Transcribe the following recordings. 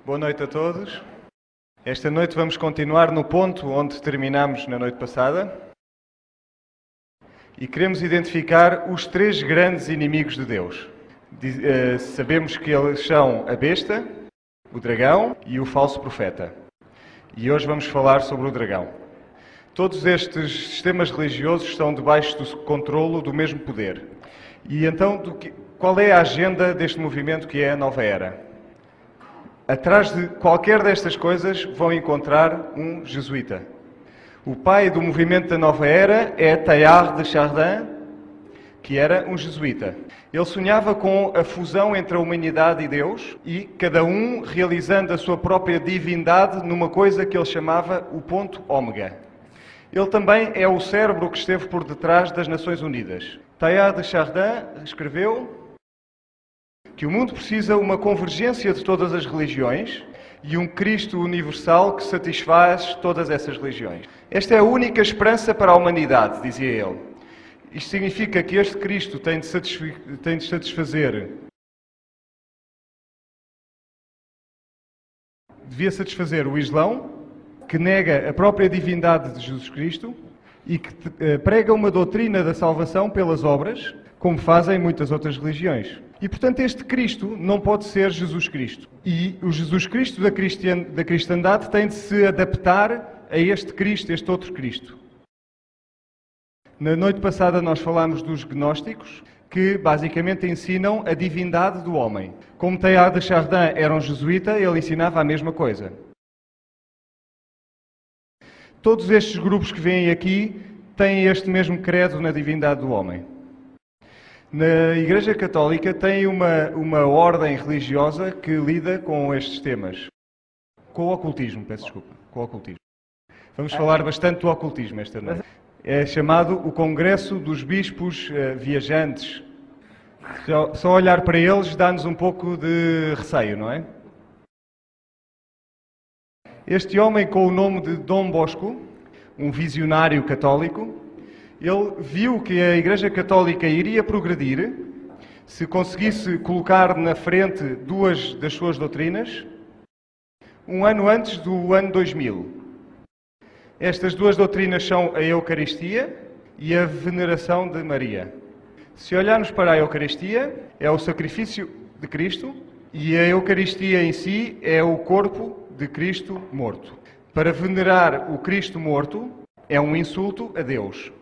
Boa noite a todos. Esta noite vamos continuar no ponto onde terminámos na noite passada e queremos identificar os três grandes inimigos de Deus. Sabemos que eles são a besta, o dragão e o falso profeta. E hoje vamos falar sobre o dragão. Todos estes sistemas religiosos estão debaixo do controlo do mesmo poder. E então, qual é a agenda deste movimento que é a Nova Era? Atrás de qualquer destas coisas vão encontrar um jesuíta. O pai do movimento da Nova Era é Teilhard de Chardin, que era um jesuíta. Ele sonhava com a fusão entre a humanidade e Deus e cada um realizando a sua própria divindade numa coisa que ele chamava o ponto ômega. Ele também é o cérebro que esteve por detrás das Nações Unidas. Teilhard de Chardin escreveu que o mundo precisa uma convergência de todas as religiões e um Cristo universal que satisfaz todas essas religiões. Esta é a única esperança para a humanidade, dizia ele. Isto significa que este Cristo tem de devia satisfazer o Islão, que nega a própria divindade de Jesus Cristo e que prega uma doutrina da salvação pelas obras, como fazem muitas outras religiões. E, portanto, este Cristo não pode ser Jesus Cristo. E o Jesus Cristo da cristandade tem de se adaptar a este Cristo, este outro Cristo. Na noite passada nós falámos dos gnósticos, que basicamente ensinam a divindade do homem. Como Teilhard de Chardin era um jesuíta, ele ensinava a mesma coisa. Todos estes grupos que vêm aqui têm este mesmo credo na divindade do homem. Na Igreja Católica tem uma ordem religiosa que lida com estes temas. Com o ocultismo, peço desculpa. Com o ocultismo. Vamos falar bastante do ocultismo esta noite. É chamado o Congresso dos Bispos Viajantes. Só olhar para eles dá-nos um pouco de receio, não é? Este homem com o nome de Dom Bosco, um visionário católico, ele viu que a Igreja Católica iria progredir se conseguisse colocar na frente duas das suas doutrinas um ano antes do ano 2000. Estas duas doutrinas são a Eucaristia e a veneração de Maria. Se olharmos para a Eucaristia, é o sacrifício de Cristo e a Eucaristia em si é o corpo de Cristo morto. Para venerar o Cristo morto é um insulto a Deus.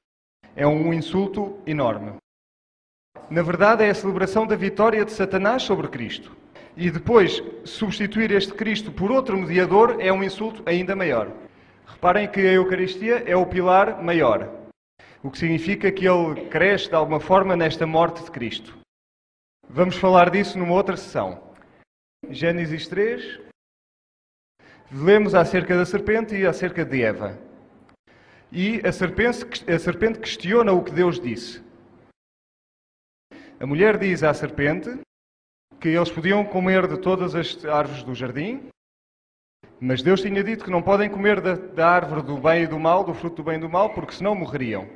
É um insulto enorme. Na verdade, é a celebração da vitória de Satanás sobre Cristo. E depois, substituir este Cristo por outro mediador é um insulto ainda maior. Reparem que a Eucaristia é o pilar maior, o que significa que ele cresce de alguma forma nesta morte de Cristo. Vamos falar disso numa outra sessão. Gênesis 3, lemos acerca da serpente e acerca de Eva. E a serpente questiona o que Deus disse. A mulher diz à serpente que eles podiam comer de todas as árvores do jardim, mas Deus tinha dito que não podem comer da árvore do bem e do mal, do fruto do bem e do mal, porque senão morreriam.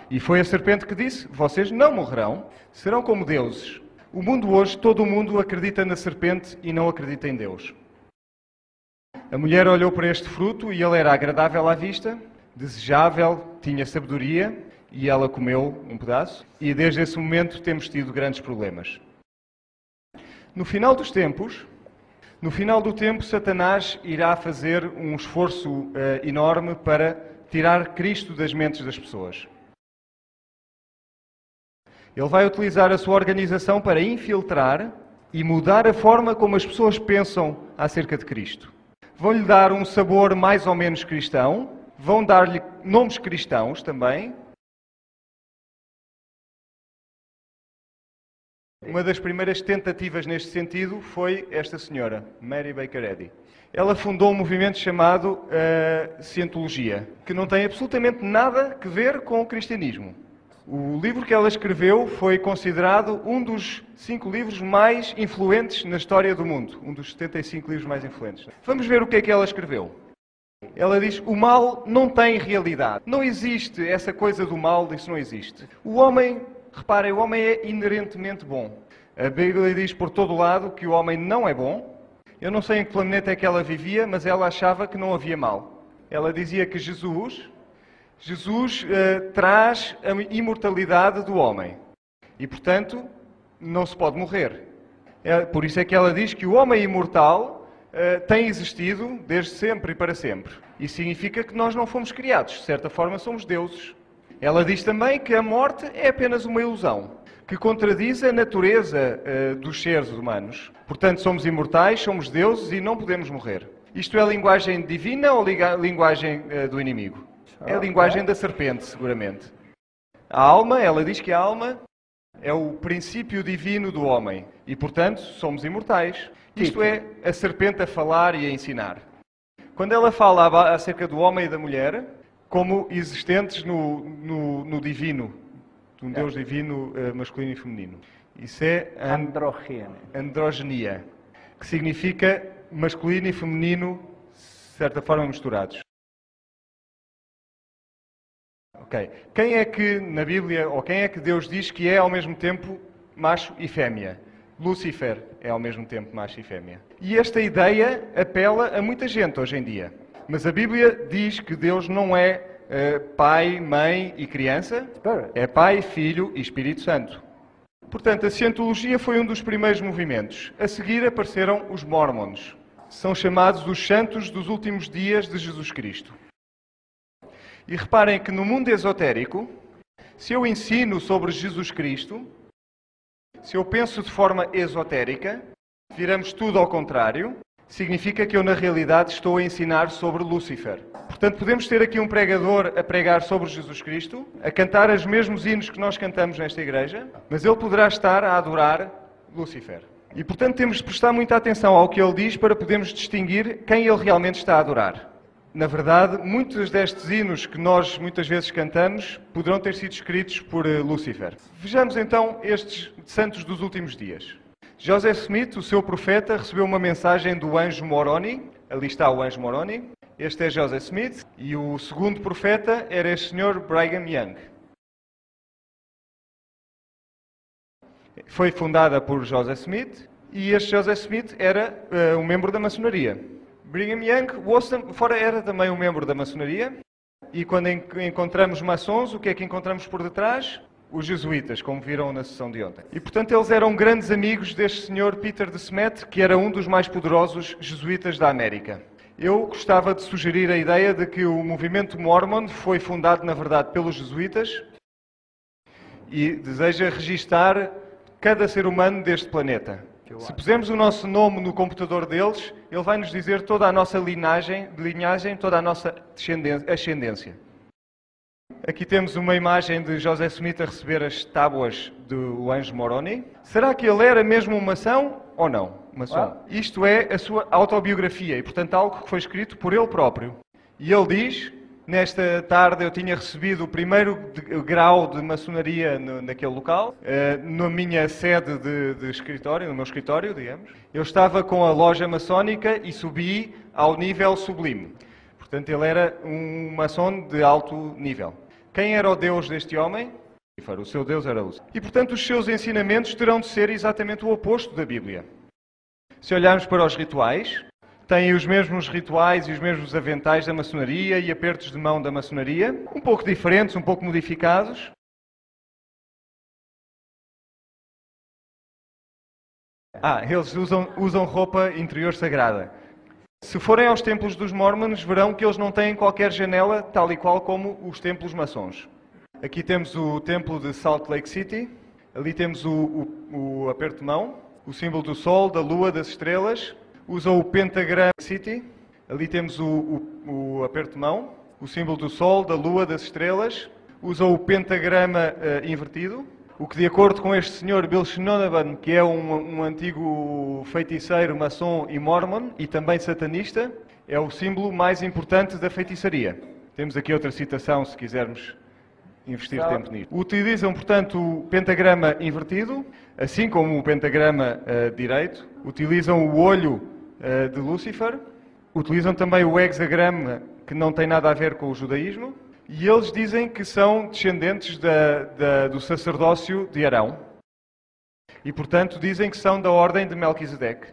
E foi a serpente que disse: vocês não morrerão, serão como deuses. O mundo hoje, todo o mundo acredita na serpente e não acredita em Deus. A mulher olhou para este fruto e ele era agradável à vista, desejável, tinha sabedoria, e ela comeu um pedaço, e desde esse momento temos tido grandes problemas. No final do tempo, Satanás irá fazer um esforço enorme para tirar Cristo das mentes das pessoas. Ele vai utilizar a sua organização para infiltrar e mudar a forma como as pessoas pensam acerca de Cristo. Vão-lhe dar um sabor mais ou menos cristão, vão dar-lhe nomes cristãos também. Uma das primeiras tentativas neste sentido foi esta senhora, Mary Baker Eddy. Ela fundou um movimento chamado Cientologia, que não tem absolutamente nada a ver com o cristianismo. O livro que ela escreveu foi considerado um dos 5 livros mais influentes na história do mundo. Um dos 75 livros mais influentes. Vamos ver o que é que ela escreveu. Ela diz: o mal não tem realidade. Não existe essa coisa do mal, isso não existe. O homem, reparem, o homem é inerentemente bom. A Bíblia diz por todo lado que o homem não é bom Eu não sei em que planeta é que ela vivia, mas ela achava que não havia mal. Ela dizia que Jesus traz a imortalidade do homem e, portanto, não se pode morrer. Por isso é que ela diz que o homem imortal tem existido desde sempre e para sempre. Isso significa que nós não fomos criados, de certa forma somos deuses. Ela diz também que a morte é apenas uma ilusão, que contradiz a natureza dos seres humanos. Portanto, somos imortais, somos deuses e não podemos morrer. Isto é a linguagem divina ou a linguagem do inimigo? É a linguagem da serpente, seguramente. A alma, ela diz que a alma é o princípio divino do homem e, portanto, somos imortais. Isto é a serpente a falar e a ensinar. Quando ela fala acerca do homem e da mulher, como existentes no divino, um Deus divino masculino e feminino. Isso é androgenia, que significa masculino e feminino, de certa forma, misturados. Ok. Quem é que na Bíblia, ou quem é que Deus diz que é ao mesmo tempo macho e fêmea? Lúcifer é ao mesmo tempo macho e fêmea. E esta ideia apela a muita gente hoje em dia. Mas a Bíblia diz que Deus não é pai, mãe e criança, é pai, filho e Espírito Santo. Portanto, a cientologia foi um dos primeiros movimentos. A seguir apareceram os Mormons. São chamados os santos dos últimos dias de Jesus Cristo. E reparem que no mundo esotérico, se eu ensino sobre Jesus Cristo, se eu penso de forma esotérica, viramos tudo ao contrário, significa que eu na realidade estou a ensinar sobre Lúcifer. Portanto, podemos ter aqui um pregador a pregar sobre Jesus Cristo, a cantar os mesmos hinos que nós cantamos nesta igreja, mas ele poderá estar a adorar Lúcifer. E, portanto, temos de prestar muita atenção ao que ele diz para podermos distinguir quem ele realmente está a adorar. Na verdade, muitos destes hinos que nós muitas vezes cantamos poderão ter sido escritos por Lúcifer. Vejamos então estes santos dos últimos dias. Joseph Smith, o seu profeta, recebeu uma mensagem do anjo Moroni. Ali está o anjo Moroni. Este é Joseph Smith. E o segundo profeta era este senhor Brigham Young. Foi fundada por Joseph Smith e este Joseph Smith era um membro da maçonaria. Brigham Young era também um membro da maçonaria e quando encontramos maçons, o que é que encontramos por detrás? Os jesuítas, como viram na sessão de ontem. E, portanto, eles eram grandes amigos deste senhor Peter de Smet, que era um dos mais poderosos jesuítas da América. Eu gostava de sugerir a ideia de que o movimento Mormon foi fundado, na verdade, pelos jesuítas e deseja registar cada ser humano deste planeta. Se pusermos o nosso nome no computador deles, ele vai nos dizer toda a nossa linhagem, toda a nossa ascendência. Aqui temos uma imagem de Joseph Smith a receber as tábuas do anjo Moroni. Será que ele era mesmo um maçom ou não? Maçom. Isto é a sua autobiografia e, portanto, algo que foi escrito por ele próprio. E ele diz, nesta tarde eu tinha recebido o primeiro grau de maçonaria naquele local, na minha sede de escritório, no meu escritório, digamos. Eu estava com a loja maçónica e subi ao nível sublime. Portanto, ele era um maçom de alto nível. Quem era o Deus deste homem? O seu Deus era Lúcifer. E, portanto, os seus ensinamentos terão de ser exatamente o oposto da Bíblia. Se olharmos para os rituais, têm os mesmos rituais e os mesmos aventais da maçonaria e apertos de mão da maçonaria, um pouco diferentes, um pouco modificados. Eles usam roupa interior sagrada. Se forem aos templos dos Mormons, verão que eles não têm qualquer janela, tal e qual como os templos maçons. Aqui temos o templo de Salt Lake City, ali temos o aperto de mão, o símbolo do sol, da lua, das estrelas. Usam o pentagrama City, ali temos o aperto de mão, o símbolo do sol, da lua, das estrelas. Usam o pentagrama invertido, o que de acordo com este senhor Bill Shinodaban, que é um antigo feiticeiro, maçom e mormon, e também satanista, é o símbolo mais importante da feitiçaria. Temos aqui outra citação, se quisermos investir tempo nisto. Utilizam, portanto, o pentagrama invertido, assim como o pentagrama direito. Utilizam o olho de Lúcifer. Utilizam também o hexagrama, que não tem nada a ver com o judaísmo. E eles dizem que são descendentes do sacerdócio de Arão. E, portanto, dizem que são da ordem de Melquisedeque.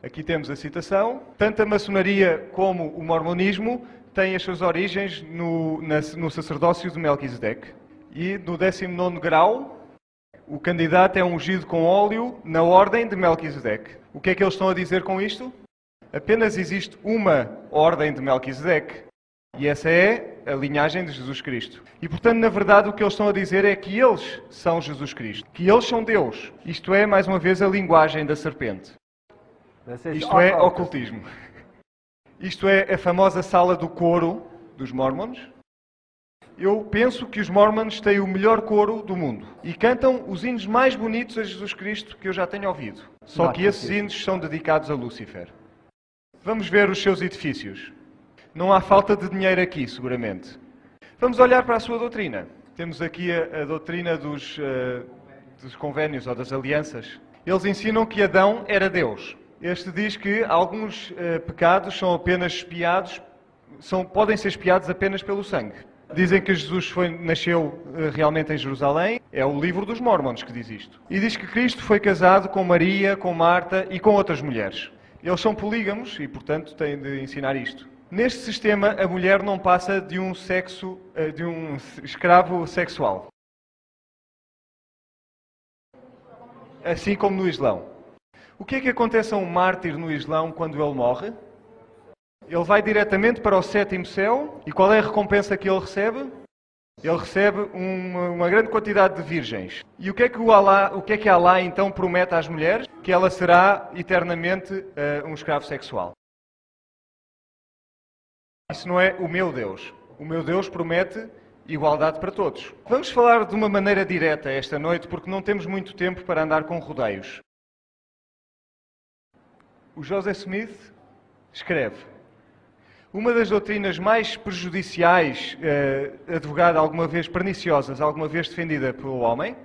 Aqui temos a citação. Tanto a maçonaria como o mormonismo têm as suas origens no sacerdócio de Melquisedeque. E no 19º grau, o candidato é ungido com óleo na ordem de Melquisedeque. O que é que eles estão a dizer com isto? Apenas existe uma ordem de Melquisedeque. E essa é a linhagem de Jesus Cristo. E, portanto, na verdade, o que eles estão a dizer é que eles são Jesus Cristo. Que eles são Deus. Isto é, mais uma vez, a linguagem da serpente. Isto é ocultismo. Isto é a famosa sala do coro dos Mormons. Eu penso que os Mormons têm o melhor coro do mundo. E cantam os hinos mais bonitos a Jesus Cristo que eu já tenho ouvido. Só que esses hinos são dedicados a Lúcifer. Vamos ver os seus edifícios. Não há falta de dinheiro aqui, seguramente. Vamos olhar para a sua doutrina. Temos aqui a doutrina dos convénios ou das alianças. Eles ensinam que Adão era Deus. Este diz que alguns pecados são apenas expiados, podem ser expiados apenas pelo sangue. Dizem que Jesus nasceu realmente em Jerusalém. É o livro dos Mormons que diz isto. E diz que Cristo foi casado com Maria, com Marta e com outras mulheres. Eles são polígamos e, portanto, têm de ensinar isto. Neste sistema, a mulher não passa de um escravo sexual. Assim como no Islão. O que é que acontece a um mártir no Islão quando ele morre? Ele vai diretamente para o 7º céu. E qual é a recompensa que ele recebe? Ele recebe uma grande quantidade de virgens. E o que é que Allah então promete às mulheres? Que ela será eternamente um escravo sexual. Isso não é o meu Deus. O meu Deus promete igualdade para todos. Vamos falar de uma maneira direta esta noite, porque não temos muito tempo para andar com rodeios. O Joseph Smith escreve: uma das doutrinas mais prejudiciais, advogada alguma vez, perniciosas, alguma vez defendida pelo homem,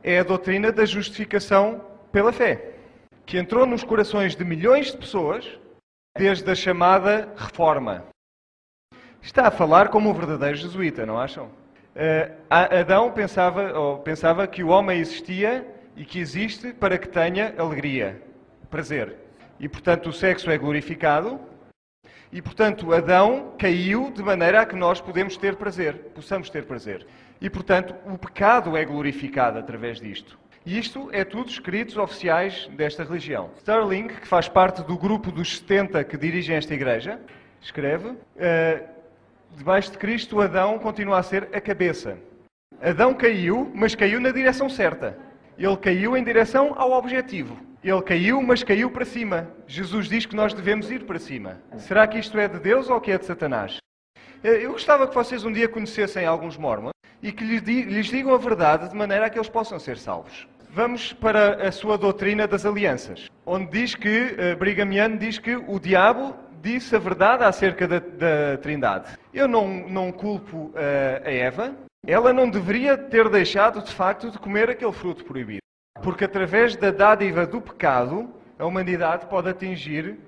é a doutrina da justificação pela fé, que entrou nos corações de milhões de pessoas desde a chamada Reforma. Está a falar como um verdadeiro jesuíta, não acham? Adão pensava que o homem existia e que existe para que tenha alegria, prazer. E, portanto, o sexo é glorificado. E, portanto, Adão caiu de maneira a que nós possamos ter prazer. E, portanto, o pecado é glorificado através disto. E isto é tudo escritos oficiais desta religião. Sterling, que faz parte do grupo dos 70 que dirigem esta igreja, escreve: debaixo de Cristo, Adão continua a ser a cabeça. Adão caiu, mas caiu na direção certa. Ele caiu em direção ao objetivo. Ele caiu, mas caiu para cima. Jesus diz que nós devemos ir para cima. Será que isto é de Deus ou que é de Satanás? Eu gostava que vocês um dia conhecessem alguns mormons e que lhes digam a verdade de maneira a que eles possam ser salvos. Vamos para a sua doutrina das alianças, onde diz que, Brigham Young diz que o diabo disse a verdade acerca da Trindade. Eu não culpo a Eva. Ela não deveria ter deixado, de facto, de comer aquele fruto proibido. Porque através da dádiva do pecado, a humanidade pode atingir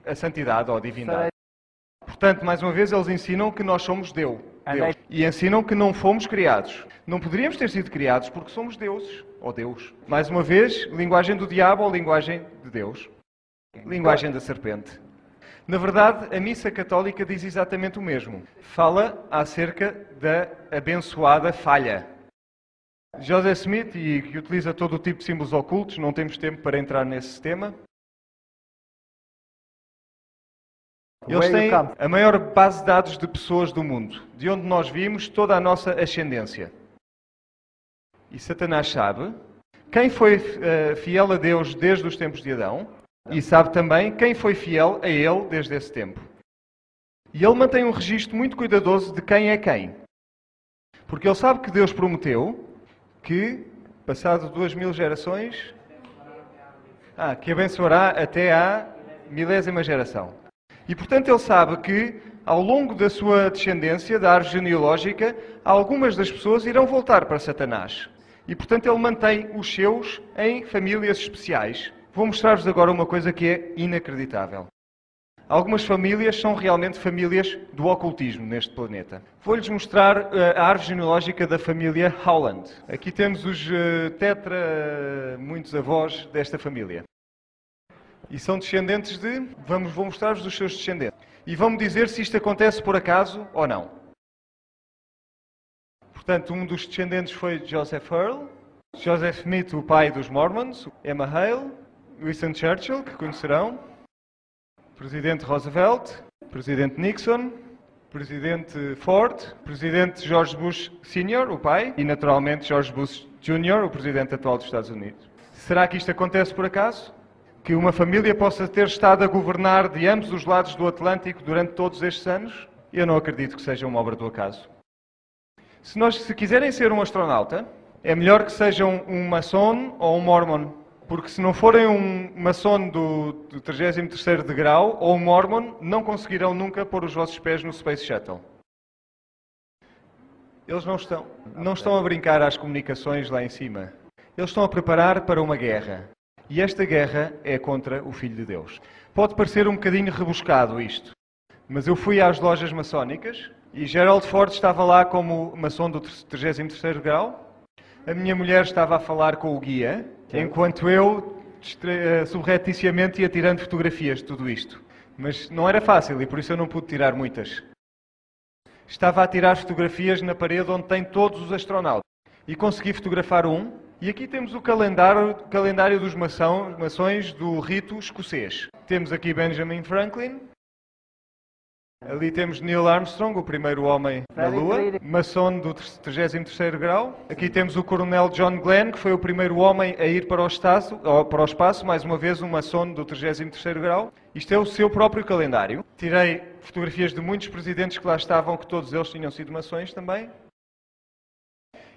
a santidade ou a divindade. Portanto, mais uma vez, eles ensinam que nós somos Deus. E ensinam que não fomos criados. Não poderíamos ter sido criados porque somos deuses, ou Deus. Mais uma vez, linguagem do diabo ou linguagem de Deus. Linguagem da serpente. Na verdade, a missa católica diz exatamente o mesmo. Fala acerca da abençoada falha. Joseph Smith, e que utiliza todo o tipo de símbolos ocultos, não temos tempo para entrar nesse tema. Eles têm a maior base de dados de pessoas do mundo, de onde nós vimos toda a nossa ascendência. E Satanás sabe quem foi fiel a Deus desde os tempos de Adão e sabe também quem foi fiel a ele desde esse tempo. E ele mantém um registro muito cuidadoso de quem é quem. Porque ele sabe que Deus prometeu que, passado 2000 gerações, que abençoará até à 1000ª geração. E, portanto, ele sabe que, ao longo da sua descendência, da árvore genealógica, algumas das pessoas irão voltar para Satanás. E, portanto, ele mantém os seus em famílias especiais. Vou mostrar-vos agora uma coisa que é inacreditável. Algumas famílias são realmente famílias do ocultismo neste planeta. Vou-lhes mostrar a árvore genealógica da família Howland. Aqui temos os muitos avós desta família. E são descendentes de... Vou mostrar-vos os seus descendentes. E vão-me dizer se isto acontece por acaso ou não. Portanto, um dos descendentes foi Joseph Earl, Joseph Smith, o pai dos Mormons, Emma Hale, Winston Churchill, que conhecerão, Presidente Roosevelt, Presidente Nixon, Presidente Ford, Presidente George Bush Sr., o pai, e naturalmente George Bush Jr., o Presidente atual dos Estados Unidos. Será que isto acontece por acaso? Que uma família possa ter estado a governar de ambos os lados do Atlântico durante todos estes anos? Eu não acredito que seja uma obra do acaso. Se quiserem ser um astronauta, é melhor que sejam um maçom ou um mormon. Porque se não forem um maçom do 33º degrau ou um mormon, não conseguirão nunca pôr os vossos pés no Space Shuttle. Eles não estão a brincar às comunicações lá em cima. Eles estão a preparar para uma guerra. E esta guerra é contra o Filho de Deus. Pode parecer um bocadinho rebuscado isto, mas eu fui às lojas maçónicas e Gerald Ford estava lá como maçom do 33º grau. A minha mulher estava a falar com o guia, enquanto eu, subrepticiamente, ia tirando fotografias de tudo isto. Mas não era fácil e por isso eu não pude tirar muitas. Estava a tirar fotografias na parede onde tem todos os astronautas. E consegui fotografar um. E aqui temos o calendário dos maçons do rito escocês. Temos aqui Benjamin Franklin. Ali temos Neil Armstrong, o primeiro homem na Lua, maçom do 33º grau. Aqui temos o coronel John Glenn, que foi o primeiro homem a ir para o espaço, mais uma vez um maçom do 33º grau. Isto é o seu próprio calendário. Tirei fotografias de muitos presidentes que lá estavam, que todos eles tinham sido maçons também.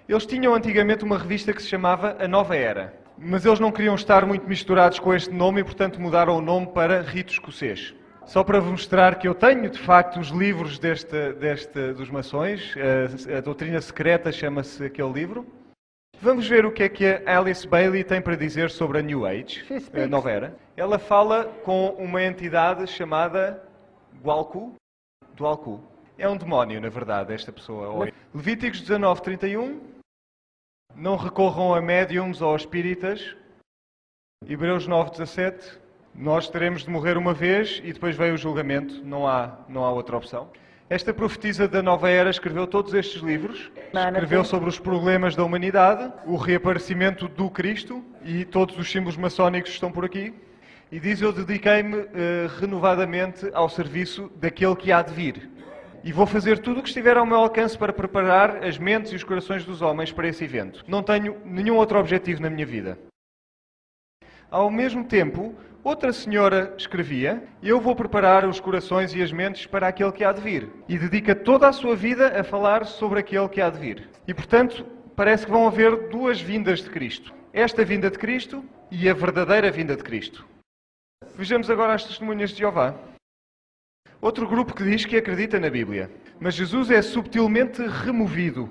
Eles tinham antigamente uma revista que se chamava A Nova Era, mas eles não queriam estar muito misturados com este nome e, portanto, mudaram o nome para Rito Escocês. Só para vos mostrar que eu tenho, de facto, os livros dos maçons, a Doutrina Secreta chama-se aquele livro. Vamos ver o que é que a Alice Bailey tem para dizer sobre a New Age, a Nova Era. Ela fala com uma entidade chamada Dwalku. É um demónio, na verdade, esta pessoa. Levíticos 19:31. Não recorram a médiums ou a espíritas. Hebreus 9:17. Nós teremos de morrer uma vez e depois veio o julgamento. Não há outra opção. Esta profetisa da Nova Era escreveu todos estes livros. Escreveu sobre os problemas da humanidade, o reaparecimento do Cristo e todos os símbolos maçónicos estão por aqui. E diz: eu dediquei-me renovadamente ao serviço daquele que há de vir. E vou fazer tudo o que estiver ao meu alcance para preparar as mentes e os corações dos homens para esse evento. Não tenho nenhum outro objetivo na minha vida. Ao mesmo tempo, outra senhora escrevia: eu vou preparar os corações e as mentes para aquele que há de vir. E dedica toda a sua vida a falar sobre aquele que há de vir. E, portanto, parece que vão haver duas vindas de Cristo. Esta vinda de Cristo e a verdadeira vinda de Cristo. Vejamos agora as testemunhas de Jeová. Outro grupo que diz que acredita na Bíblia. Mas Jesus é subtilmente removido.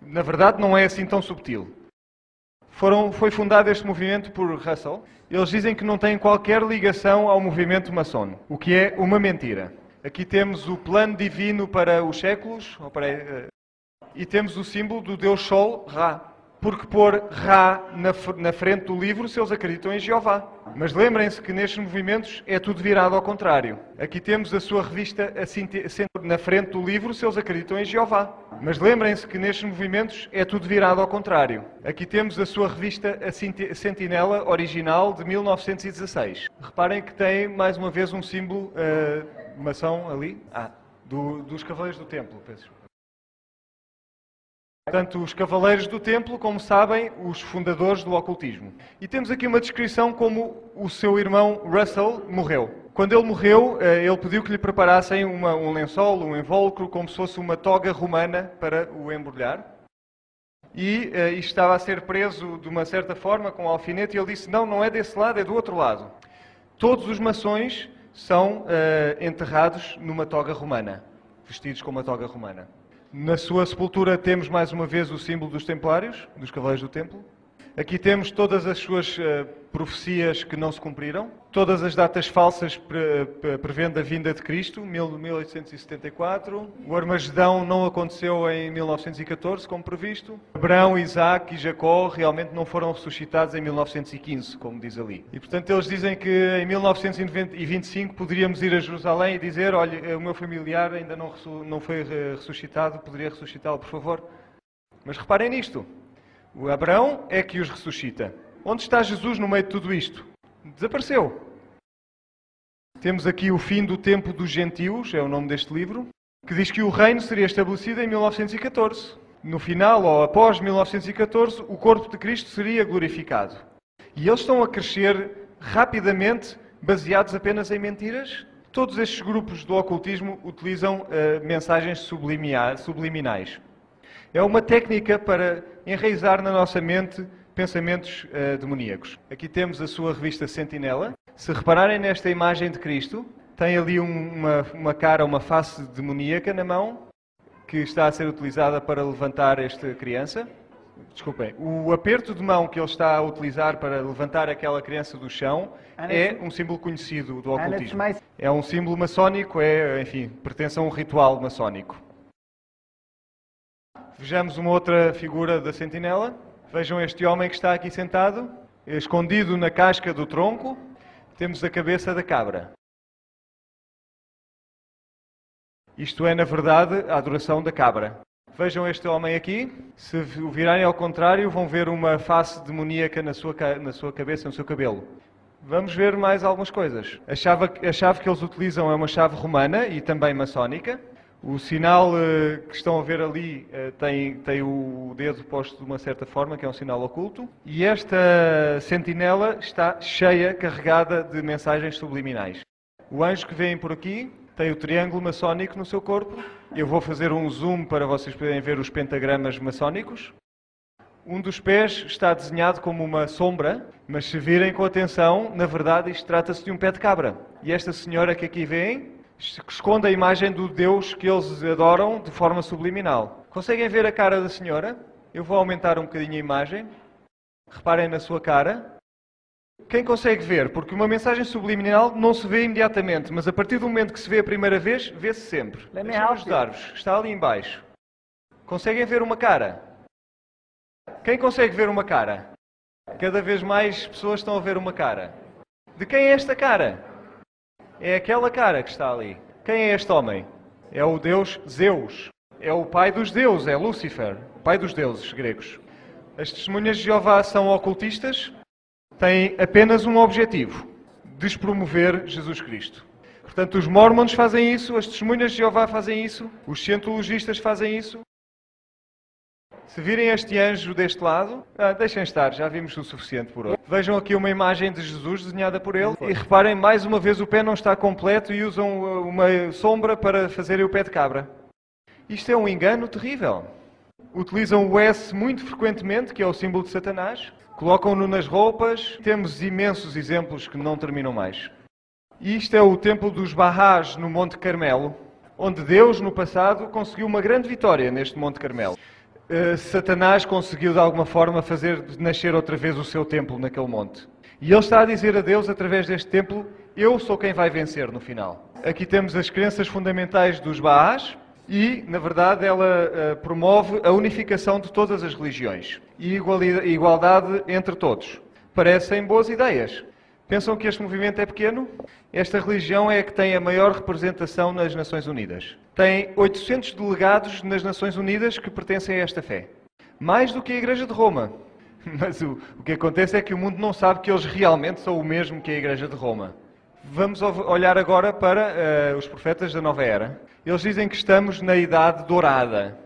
Na verdade, não é assim tão subtil. Foi fundado este movimento por Russell. Eles dizem que não tem qualquer ligação ao movimento maçom, o que é uma mentira. Aqui temos o plano divino para os séculos, e temos o símbolo do Deus Sol, Ra. Porque pôr Ra na frente do livro se eles acreditam em Jeová. Mas lembrem-se que nestes movimentos é tudo virado ao contrário. Aqui temos a sua revista na frente do livro se eles acreditam em Jeová. Mas lembrem-se que nestes movimentos é tudo virado ao contrário. Aqui temos a sua revista Sentinela original de 1916. Reparem que tem mais uma vez um símbolo maçom ali. Dos Cavaleiros do Templo, peço. Portanto, os Cavaleiros do Templo, como sabem, os fundadores do ocultismo. E temos aqui uma descrição como o seu irmão Russell morreu. Quando ele morreu, ele pediu que lhe preparassem um lençol, um invólucro, como se fosse uma toga romana para o embrulhar. E isto estava a ser preso de uma certa forma com um alfinete e ele disse: não é desse lado, é do outro lado. Todos os maçons são enterrados numa toga romana, vestidos com uma toga romana. Na sua sepultura temos mais uma vez o símbolo dos Templários, dos Cavaleiros do Templo. Aqui temos todas as suas profecias que não se cumpriram, todas as datas falsas prevendo a vinda de Cristo, 1874. O Armagedão não aconteceu em 1914, como previsto. Abraão, Isaac e Jacó realmente não foram ressuscitados em 1915, como diz ali. E, portanto, eles dizem que em 1925 poderíamos ir a Jerusalém e dizer: olha, o meu familiar ainda não foi ressuscitado, poderia ressuscitá-lo, por favor? Mas reparem nisto. O Abraão é que os ressuscita. Onde está Jesus no meio de tudo isto? Desapareceu. Temos aqui o fim do tempo dos gentios, é o nome deste livro, que diz que o reino seria estabelecido em 1914. No final, ou após 1914, o corpo de Cristo seria glorificado. E eles estão a crescer rapidamente, baseados apenas em mentiras. Todos estes grupos do ocultismo utilizam mensagens subliminais. É uma técnica para enraizar na nossa mente pensamentos demoníacos. Aqui temos a sua revista Sentinela. Se repararem nesta imagem de Cristo, tem ali uma cara, uma face demoníaca na mão, que está a ser utilizada para levantar esta criança. Desculpem, o aperto de mão que ele está a utilizar para levantar aquela criança do chão é um símbolo conhecido do ocultismo. É um símbolo maçónico, enfim, pertence a um ritual maçónico. Vejamos uma outra figura da sentinela. Vejam este homem que está aqui sentado, escondido na casca do tronco. Temos a cabeça da cabra. Isto é, na verdade, a adoração da cabra. Vejam este homem aqui. Se o virarem ao contrário, vão ver uma face demoníaca na sua cabeça, no seu cabelo. Vamos ver mais algumas coisas. A chave que eles utilizam é uma chave romana e também maçónica. O sinal que estão a ver ali tem o dedo posto de uma certa forma, que é um sinal oculto. E esta sentinela está cheia, carregada de mensagens subliminais. O anjo que vem por aqui tem o triângulo maçónico no seu corpo. Eu vou fazer um zoom para vocês poderem ver os pentagramas maçónicos. Um dos pés está desenhado como uma sombra, mas se virem com atenção, na verdade isto trata-se de um pé de cabra. E esta senhora que aqui vem esconde a imagem do Deus que eles adoram de forma subliminal. Conseguem ver a cara da senhora? Eu vou aumentar um bocadinho a imagem. Reparem na sua cara. Quem consegue ver? Porque uma mensagem subliminal não se vê imediatamente, mas a partir do momento que se vê a primeira vez, vê-se sempre. Deixa-me ajudar-vos. Está ali em baixo. Conseguem ver uma cara? Quem consegue ver uma cara? Cada vez mais pessoas estão a ver uma cara. De quem é esta cara? É aquela cara que está ali. Quem é este homem? É o deus Zeus. É o pai dos deuses, é Lúcifer, o pai dos deuses gregos. As testemunhas de Jeová são ocultistas, têm apenas um objetivo: despromover Jesus Cristo. Portanto, os mormons fazem isso, as testemunhas de Jeová fazem isso, os cientologistas fazem isso. Se virem este anjo deste lado, deixem estar, já vimos o suficiente por hoje. Vejam aqui uma imagem de Jesus desenhada por ele e reparem, mais uma vez o pé não está completo e usam uma sombra para fazerem o pé de cabra. Isto é um engano terrível. Utilizam o S muito frequentemente, que é o símbolo de Satanás, colocam-no nas roupas. Temos imensos exemplos que não terminam mais. E isto é o templo dos Bahás no Monte Carmelo, onde Deus, no passado, conseguiu uma grande vitória neste Monte Carmelo. Satanás conseguiu de alguma forma fazer nascer outra vez o seu templo naquele monte. E ele está a dizer a Deus, através deste templo: eu sou quem vai vencer no final. Aqui temos as crenças fundamentais dos Bahás e, na verdade, ela promove a unificação de todas as religiões e igualdade entre todos. Parecem boas ideias. Pensam que este movimento é pequeno? Esta religião é a que tem a maior representação nas Nações Unidas. Tem 800 delegados nas Nações Unidas que pertencem a esta fé. Mais do que a Igreja de Roma. Mas o que acontece é que o mundo não sabe que eles realmente são o mesmo que a Igreja de Roma. Vamos olhar agora para os profetas da Nova Era. Eles dizem que estamos na Idade Dourada.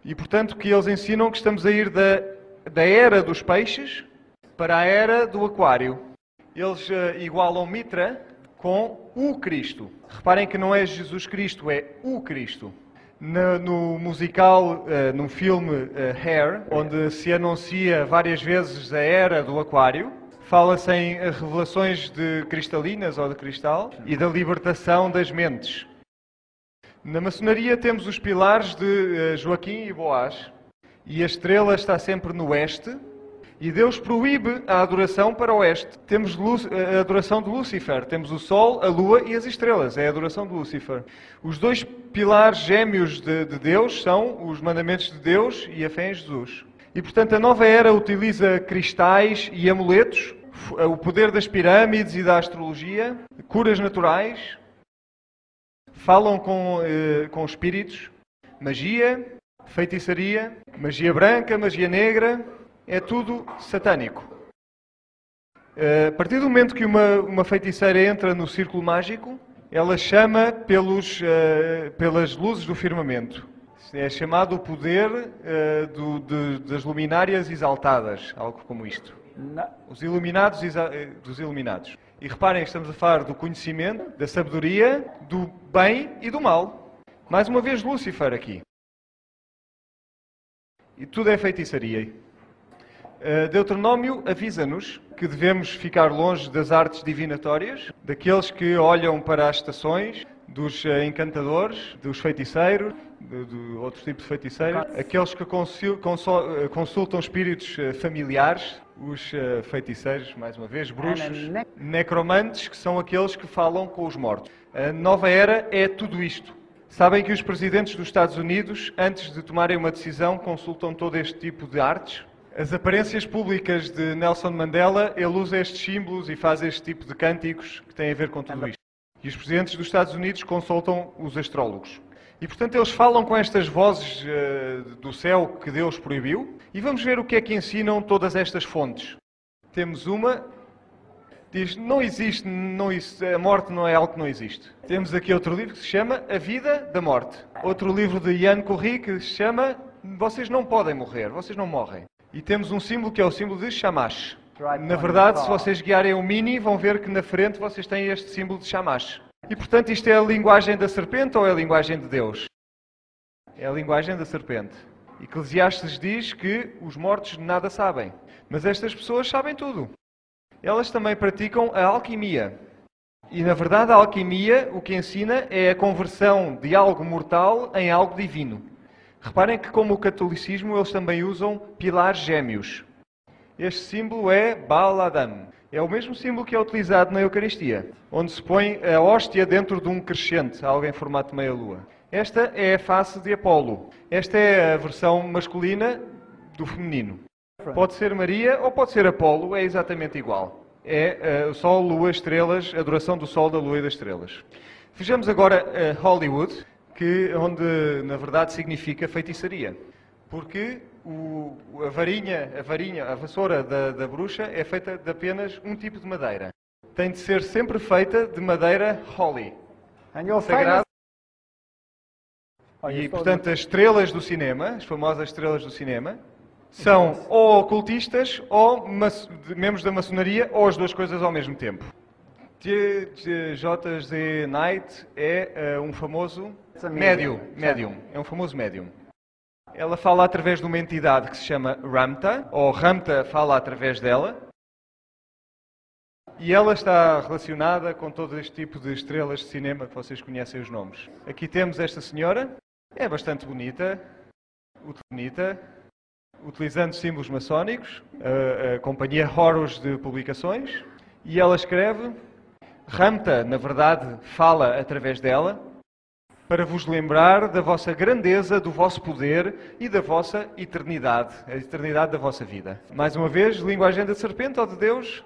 E, portanto, que eles ensinam que estamos a ir da Era dos Peixes para a Era do Aquário. Eles igualam Mitra com o Cristo. Reparem que não é Jesus Cristo, é o Cristo. No musical, no filme Hair, onde se anuncia várias vezes a Era do Aquário, fala-se em revelações de cristalinas ou de cristal e da libertação das mentes. Na maçonaria temos os pilares de Joaquim e Boaz, e a estrela está sempre no oeste. E Deus proíbe a adoração para o oeste. Temos a adoração de Lúcifer. Temos o Sol, a Lua e as estrelas. É a adoração de Lúcifer. Os dois pilares gêmeos de Deus são os mandamentos de Deus e a fé em Jesus. E, portanto, a nova era utiliza cristais e amuletos, o poder das pirâmides e da astrologia, curas naturais, falam com espíritos, magia, feitiçaria, magia branca, magia negra, é tudo satânico. A partir do momento que uma feiticeira entra no círculo mágico, ela chama pelas luzes do firmamento. É chamado o poder das luminárias exaltadas, algo como isto. Os iluminados dos iluminados. E reparem, estamos a falar do conhecimento, da sabedoria, do bem e do mal. Mais uma vez Lúcifer aqui. E tudo é feitiçaria. Deuteronômio avisa-nos que devemos ficar longe das artes divinatórias, daqueles que olham para as estações, dos encantadores, dos feiticeiros, de outros tipos de feiticeiros, aqueles que consultam espíritos familiares, os feiticeiros, mais uma vez, bruxos, necromantes, que são aqueles que falam com os mortos. A nova era é tudo isto. Sabem que os presidentes dos Estados Unidos, antes de tomarem uma decisão, consultam todo este tipo de artes? As aparências públicas de Nelson Mandela, ele usa estes símbolos e faz este tipo de cânticos que têm a ver com tudo isto. E os presidentes dos Estados Unidos consultam os astrólogos. E, portanto, eles falam com estas vozes do céu que Deus proibiu. E vamos ver o que é que ensinam todas estas fontes. Temos uma, diz, não existe, a morte não é algo que não existe. Temos aqui outro livro que se chama A Vida da Morte. Outro livro de Ian Curry que se chama Vocês não podem morrer, vocês não morrem. E temos um símbolo que é o símbolo de Shamash. Na verdade, se vocês guiarem o Mini, vão ver que na frente vocês têm este símbolo de Shamash. E, portanto, isto é a linguagem da serpente ou é a linguagem de Deus? É a linguagem da serpente. Eclesiastes diz que os mortos nada sabem. Mas estas pessoas sabem tudo. Elas também praticam a alquimia. E, na verdade, a alquimia o que ensina é a conversão de algo mortal em algo divino. Reparem que, como o catolicismo, eles também usam pilares gêmeos. Este símbolo é Baal Adam. É o mesmo símbolo que é utilizado na Eucaristia, onde se põe a hóstia dentro de um crescente, algo em formato de meia-lua. Esta é a face de Apolo. Esta é a versão masculina do feminino. Pode ser Maria ou pode ser Apolo, é exatamente igual. É o Sol, Lua, Estrelas, adoração do Sol, da Lua e das Estrelas. Vejamos agora Hollywood, onde na verdade significa feitiçaria. Porque a vassoura da bruxa é feita de apenas um tipo de madeira. Tem de ser sempre feita de madeira holly, sagrada. E, portanto, as estrelas do cinema, as famosas estrelas do cinema, são ou ocultistas ou membros da maçonaria ou as duas coisas ao mesmo tempo. J.Z. Knight é um famoso médium. É um famoso médium. Ela fala através de uma entidade que se chama Ramta, ou Ramta fala através dela. E ela está relacionada com todo este tipo de estrelas de cinema que vocês conhecem os nomes. Aqui temos esta senhora, é bastante bonita, utilizando símbolos maçónicos, a companhia Horus de publicações, e ela escreve, Ramta, na verdade, fala através dela, para vos lembrar da vossa grandeza, do vosso poder e da vossa eternidade, a eternidade da vossa vida. Mais uma vez, linguagem da serpente ou de Deus?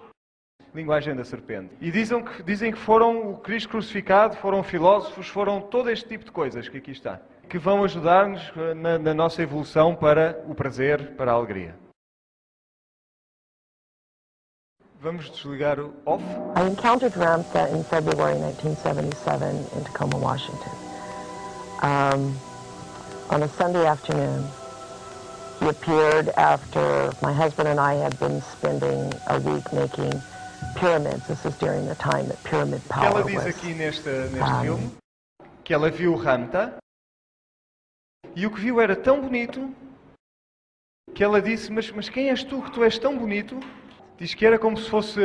Linguagem da serpente. E dizem que foram o Cristo crucificado, foram filósofos, foram todo este tipo de coisas que aqui está, que vão ajudar-nos na nossa evolução para o prazer, para a alegria. Vamos desligar o off. I encountered Ramtha in February 1977 in Tacoma, Washington. On a Sunday afternoon, he appeared after my husband and I had been spending a week making pyramids. This is during the time that pyramid power was. Ela diz aqui neste filme que ela viu o Ramtha e o que viu era tão bonito que ela disse, mas quem és tu que tu és tão bonito? Diz que era como se fosse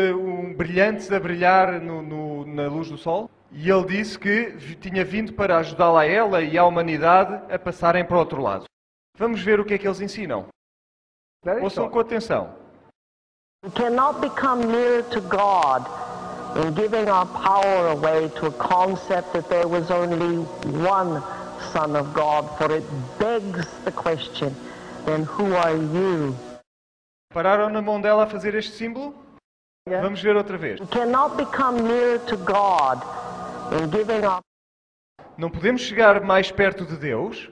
brilhantes a brilhar na luz do sol. E ele disse que tinha vindo para ajudá-la a ela e à humanidade a passarem para o outro lado. Vamos ver o que é que eles ensinam. Ouçam com atenção. We cannot become near to God in giving our power away to a concept that there was only one Son of God, for it begs the question, then who are you? Pararam na mão dela a fazer este símbolo? Vamos ver outra vez. We cannot become near to God in giving our... Não podemos chegar mais perto de Deus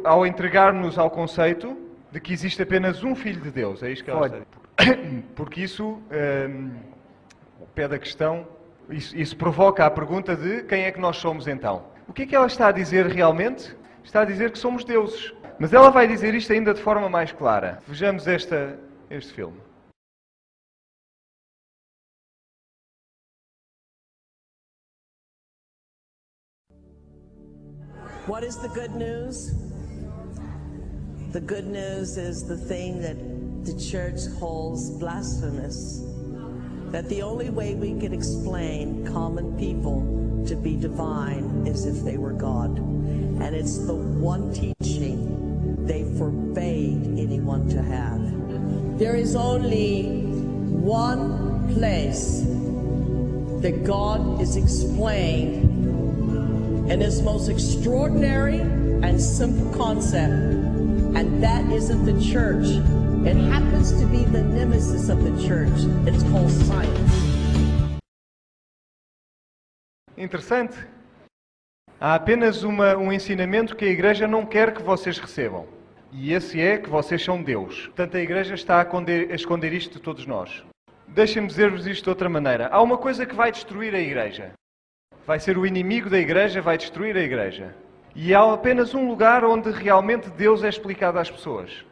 ao entregar-nos ao conceito de que existe apenas um Filho de Deus. É isto que ela está a dizer. Porque isso, ao pé da questão, isso provoca a pergunta de quem é que nós somos então. O que é que ela está a dizer realmente? Está a dizer que somos deuses. Mas ela vai dizer isto ainda de forma mais clara. Vejamos este filme. What is the good news? The good news is the thing that the church calls blasphemous. That the only way we can explain common people to be divine is if they were God. And it's the one teaching they forbade anyone to have. There is only one place that God is explained in its most extraordinary and simple concept, and that isn't the church. It happens to be the nemesis of the church. It's called science. Interessante. Há apenas um ensinamento que a Igreja não quer que vocês recebam. E esse é que vocês são Deus. Portanto, a Igreja está a esconder isto de todos nós. Deixem-me dizer-vos isto de outra maneira. Há uma coisa que vai destruir a Igreja. Vai ser o inimigo da Igreja, vai destruir a Igreja. E há apenas um lugar onde realmente Deus é explicado às pessoas.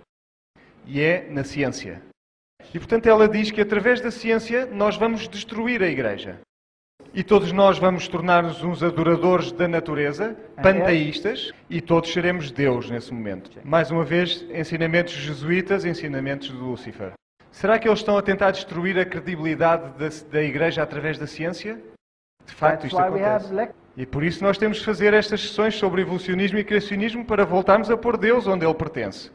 E é na ciência. E portanto ela diz que através da ciência nós vamos destruir a Igreja. E todos nós vamos tornar-nos uns adoradores da natureza, panteístas, e todos seremos Deus nesse momento. Mais uma vez, ensinamentos jesuítas, ensinamentos de Lúcifer. Será que eles estão a tentar destruir a credibilidade da Igreja através da ciência? De facto, isto acontece. E por isso nós temos de fazer estas sessões sobre evolucionismo e criacionismo para voltarmos a pôr Deus onde Ele pertence.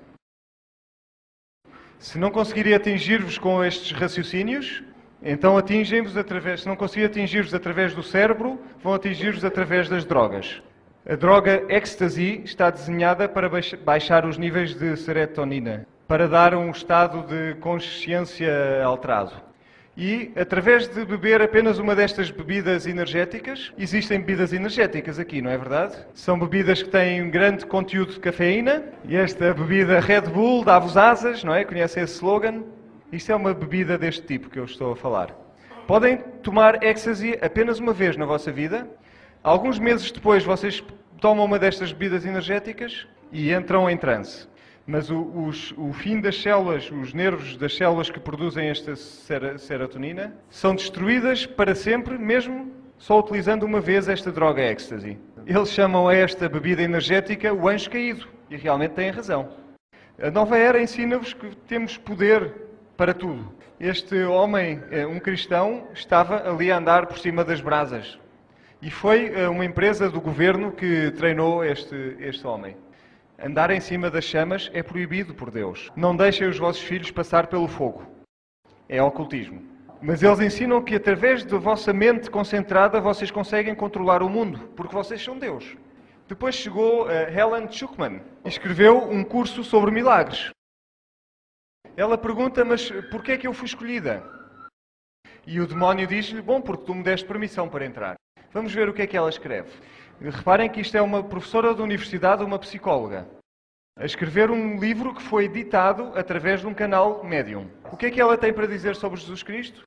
Se não conseguirem atingir-vos com estes raciocínios, então atingem-vos através... Se não conseguirem atingir-vos através do cérebro, vão atingir-vos através das drogas. A droga ecstasy está desenhada para baixar os níveis de serotonina, para dar um estado de consciência alterado. E, através de beber apenas uma destas bebidas energéticas, existem bebidas energéticas aqui, não é verdade? São bebidas que têm um grande conteúdo de cafeína, e esta bebida Red Bull dá-vos asas, não é? Conhecem esse slogan? Isto é uma bebida deste tipo que eu estou a falar. Podem tomar ecstasy apenas uma vez na vossa vida. Alguns meses depois vocês tomam uma destas bebidas energéticas e entram em transe. Mas o fim das células, os nervos das células que produzem esta serotonina, são destruídas para sempre, mesmo só utilizando uma vez esta droga ecstasy. Eles chamam a esta bebida energética o anjo caído. E realmente têm razão. A nova era ensina-vos que temos poder para tudo. Este homem, um cristão, estava ali a andar por cima das brasas. E foi uma empresa do governo que treinou este homem. Andar em cima das chamas é proibido por Deus. Não deixem os vossos filhos passar pelo fogo. É ocultismo. Mas eles ensinam que através da vossa mente concentrada vocês conseguem controlar o mundo, porque vocês são Deus. Depois chegou Helen Schucman e escreveu um curso sobre milagres. Ela pergunta, mas porquê é que eu fui escolhida? E o demónio diz-lhe, bom, porque tu me deste permissão para entrar. Vamos ver o que é que ela escreve. Reparem que isto é uma professora da universidade, uma psicóloga, a escrever um livro que foi editado através de um canal Medium. O que é que ela tem para dizer sobre Jesus Cristo?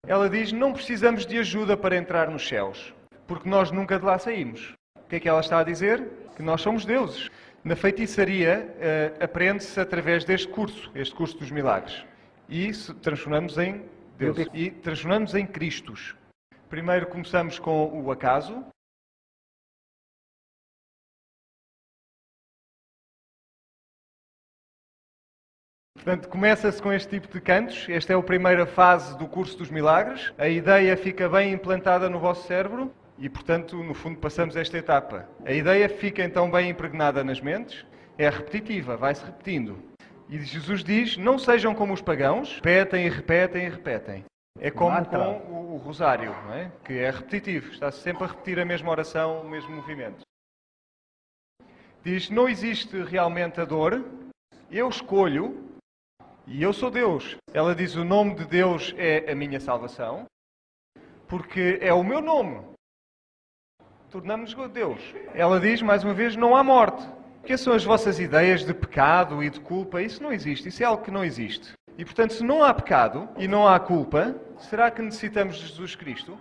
Ela diz, não precisamos de ajuda para entrar nos céus, porque nós nunca de lá saímos. O que é que ela está a dizer? Que nós somos deuses. Na feitiçaria, aprende-se através deste curso, este curso dos milagres. E transformamos em deuses. E transformamos em Cristos. Primeiro começamos com o acaso. Portanto, começa-se com este tipo de cantos. Esta é a primeira fase do curso dos milagres. A ideia fica bem implantada no vosso cérebro e, portanto, no fundo, passamos esta etapa. A ideia fica, então, bem impregnada nas mentes. É repetitiva, vai-se repetindo. E Jesus diz, não sejam como os pagãos, repetem e repetem e repetem. É como com o rosário, não é? Que é repetitivo, está-se sempre a repetir a mesma oração, o mesmo movimento. Diz, não existe realmente a dor, eu escolho e eu sou Deus. Ela diz, o nome de Deus é a minha salvação, porque é o meu nome. Tornamos-nos Deus. Ela diz, mais uma vez, não há morte. O que são as vossas ideias de pecado e de culpa? Isso não existe, isso é algo que não existe. E, portanto, se não há pecado e não há culpa, será que necessitamos de Jesus Cristo?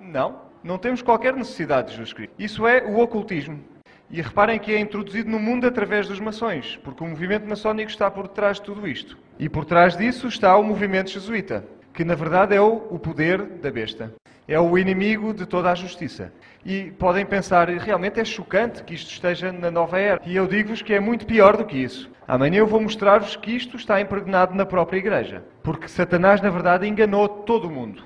Não, não temos qualquer necessidade de Jesus Cristo. Isso é o ocultismo. E reparem que é introduzido no mundo através das mações, porque o movimento maçónico está por trás de tudo isto. E por trás disso está o movimento jesuíta, que na verdade é o poder da besta. É o inimigo de toda a justiça. E podem pensar, realmente é chocante que isto esteja na nova era. E eu digo-vos que é muito pior do que isso. Amanhã eu vou mostrar-vos que isto está impregnado na própria Igreja. Porque Satanás, na verdade, enganou todo o mundo.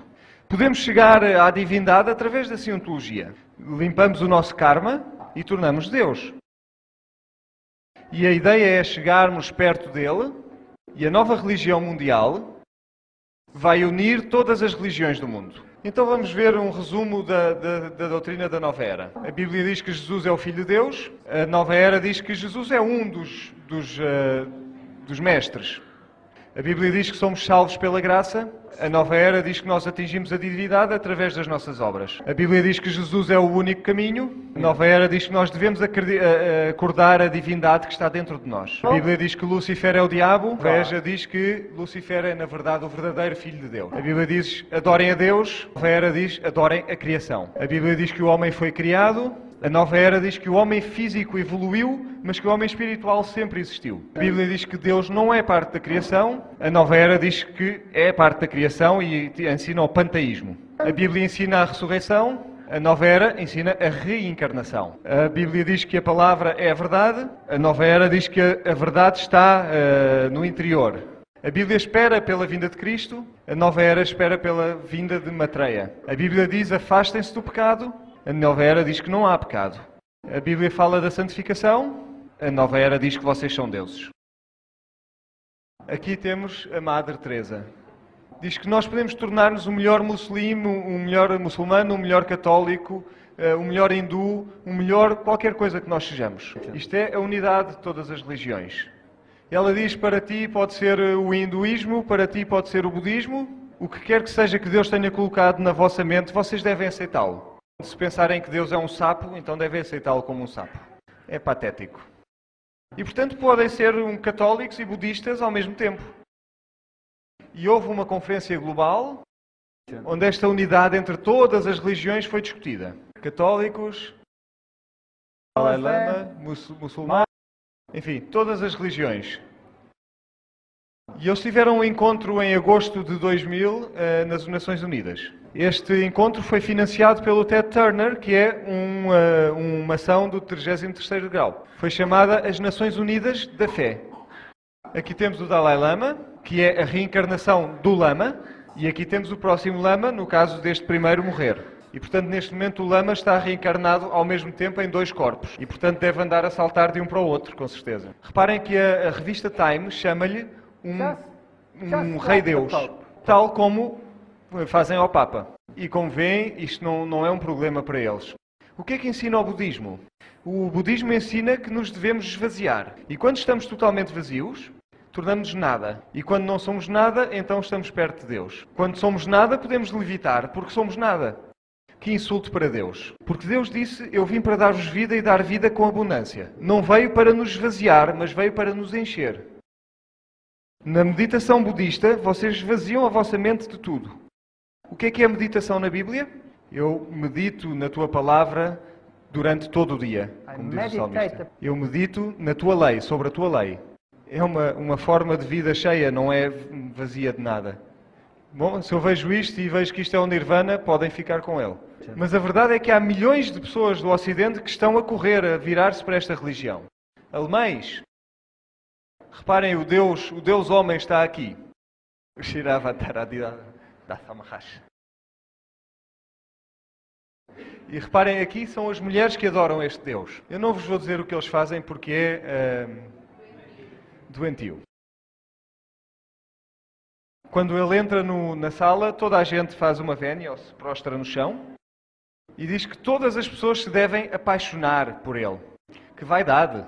Podemos chegar à divindade através da cientologia. Limpamos o nosso karma e tornamos Deus. E a ideia é chegarmos perto dele e a nova religião mundial vai unir todas as religiões do mundo. Então vamos ver um resumo da doutrina da nova era. A Bíblia diz que Jesus é o Filho de Deus. A nova era diz que Jesus é um dos mestres. A Bíblia diz que somos salvos pela graça. A nova era diz que nós atingimos a divindade através das nossas obras. A Bíblia diz que Jesus é o único caminho. A nova era diz que nós devemos acordar a divindade que está dentro de nós. A Bíblia diz que Lúcifer é o diabo. A Veja diz que Lúcifer é, na verdade, o verdadeiro Filho de Deus. A Bíblia diz, adorem a Deus. A nova era diz, adorem a criação. A Bíblia diz que o homem foi criado. A nova era diz que o homem físico evoluiu, mas que o homem espiritual sempre existiu. A Bíblia diz que Deus não é parte da criação. A nova era diz que é parte da criação e ensina o panteísmo. A Bíblia ensina a ressurreição. A nova era ensina a reencarnação. A Bíblia diz que a palavra é a verdade. A nova era diz que a verdade está no interior. A Bíblia espera pela vinda de Cristo. A nova era espera pela vinda de Matreia. A Bíblia diz afastem-se do pecado. A nova era diz que não há pecado. A Bíblia fala da santificação. A nova era diz que vocês são deuses. Aqui temos a Madre Teresa. Diz que nós podemos tornar-nos o melhor muçulmano, o melhor muçulmano, o melhor católico, o melhor hindu, o melhor qualquer coisa que nós sejamos. Isto é a unidade de todas as religiões. Ela diz, para ti pode ser o hinduísmo, para ti pode ser o budismo. O que quer que seja que Deus tenha colocado na vossa mente, vocês devem aceitá-lo. Se pensarem que Deus é um sapo, então devem aceitá-lo como um sapo. É patético. E, portanto, podem ser católicos e budistas ao mesmo tempo. E houve uma conferência global, onde esta unidade entre todas as religiões foi discutida. Católicos, Dalai Lama, muçulmanos, enfim, todas as religiões. E eles tiveram um encontro em agosto de 2000 nas Nações Unidas. Este encontro foi financiado pelo Ted Turner, que é uma ação do 33º grau. Foi chamada as Nações Unidas da Fé. Aqui temos o Dalai Lama, que é a reencarnação do Lama, e aqui temos o próximo Lama, no caso deste primeiro morrer. E, portanto, neste momento o Lama está reencarnado ao mesmo tempo em 2 corpos. E, portanto, deve andar a saltar de um para o outro, com certeza. Reparem que a revista Time chama-lhe um rei Deus, tal como fazem ao Papa. E como veem, isto não é um problema para eles. O que é que ensina o budismo? O budismo ensina que nos devemos esvaziar. E quando estamos totalmente vazios, tornamos-nos nada. E quando não somos nada, então estamos perto de Deus. Quando somos nada, podemos levitar, porque somos nada. Que insulto para Deus. Porque Deus disse, eu vim para dar-vos vida e dar vida com abundância. Não veio para nos esvaziar, mas veio para nos encher. Na meditação budista, vocês esvaziam a vossa mente de tudo. O que é a meditação na Bíblia? Eu medito na tua palavra durante todo o dia, como diz o salmista. Eu medito na tua lei, sobre a tua lei. É uma forma de vida cheia, não é vazia de nada. Bom, se eu vejo isto e vejo que isto é um nirvana, podem ficar com ele. Mas a verdade é que há milhões de pessoas do Ocidente que estão a correr, a virar-se para esta religião. Alemães. Reparem, o Deus homem está aqui. E reparem, aqui são as mulheres que adoram este Deus. Eu não vos vou dizer o que eles fazem porque é doentio. Quando ele entra na sala, toda a gente faz uma vénia ou se prostra no chão e diz que todas as pessoas se devem apaixonar por ele. Que vaidade!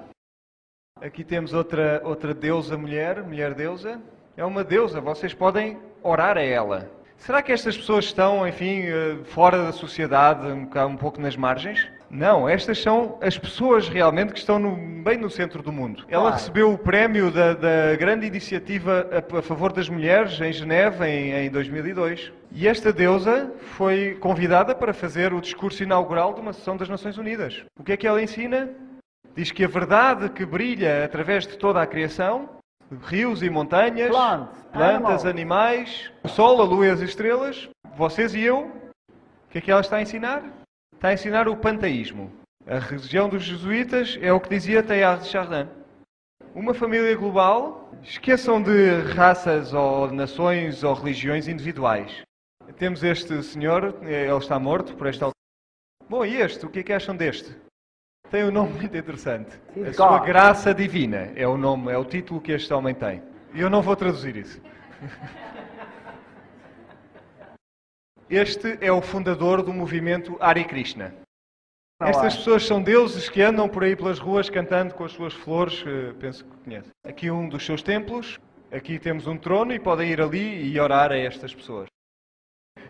Aqui temos outra deusa mulher deusa. É uma deusa, vocês podem orar a ela. Será que estas pessoas estão, enfim, fora da sociedade, um pouco nas margens? Não, estas são as pessoas realmente que estão bem no centro do mundo. Ela recebeu o prémio da grande iniciativa a favor das mulheres em Geneve em 2002. E esta deusa foi convidada para fazer o discurso inaugural de uma sessão das Nações Unidas. O que é que ela ensina? Diz que a verdade que brilha através de toda a criação, rios e montanhas, plantas, animais, o sol, a lua e as estrelas, vocês e eu, o que é que ela está a ensinar? Está a ensinar o panteísmo. A religião dos jesuítas é o que dizia Teilhard de Chardin. Uma família global, esqueçam de raças ou nações ou religiões individuais. Temos este senhor, ele está morto por esta altura. Bom, e este? O que é que acham deste? Tem um nome muito interessante. A sua graça divina é o nome, é o título que este homem tem. E eu não vou traduzir isso. Este é o fundador do movimento Hare Krishna. Estas pessoas são deuses que andam por aí pelas ruas cantando com as suas flores, penso que conhece. Aqui um dos seus templos, aqui temos um trono e podem ir ali e orar a estas pessoas.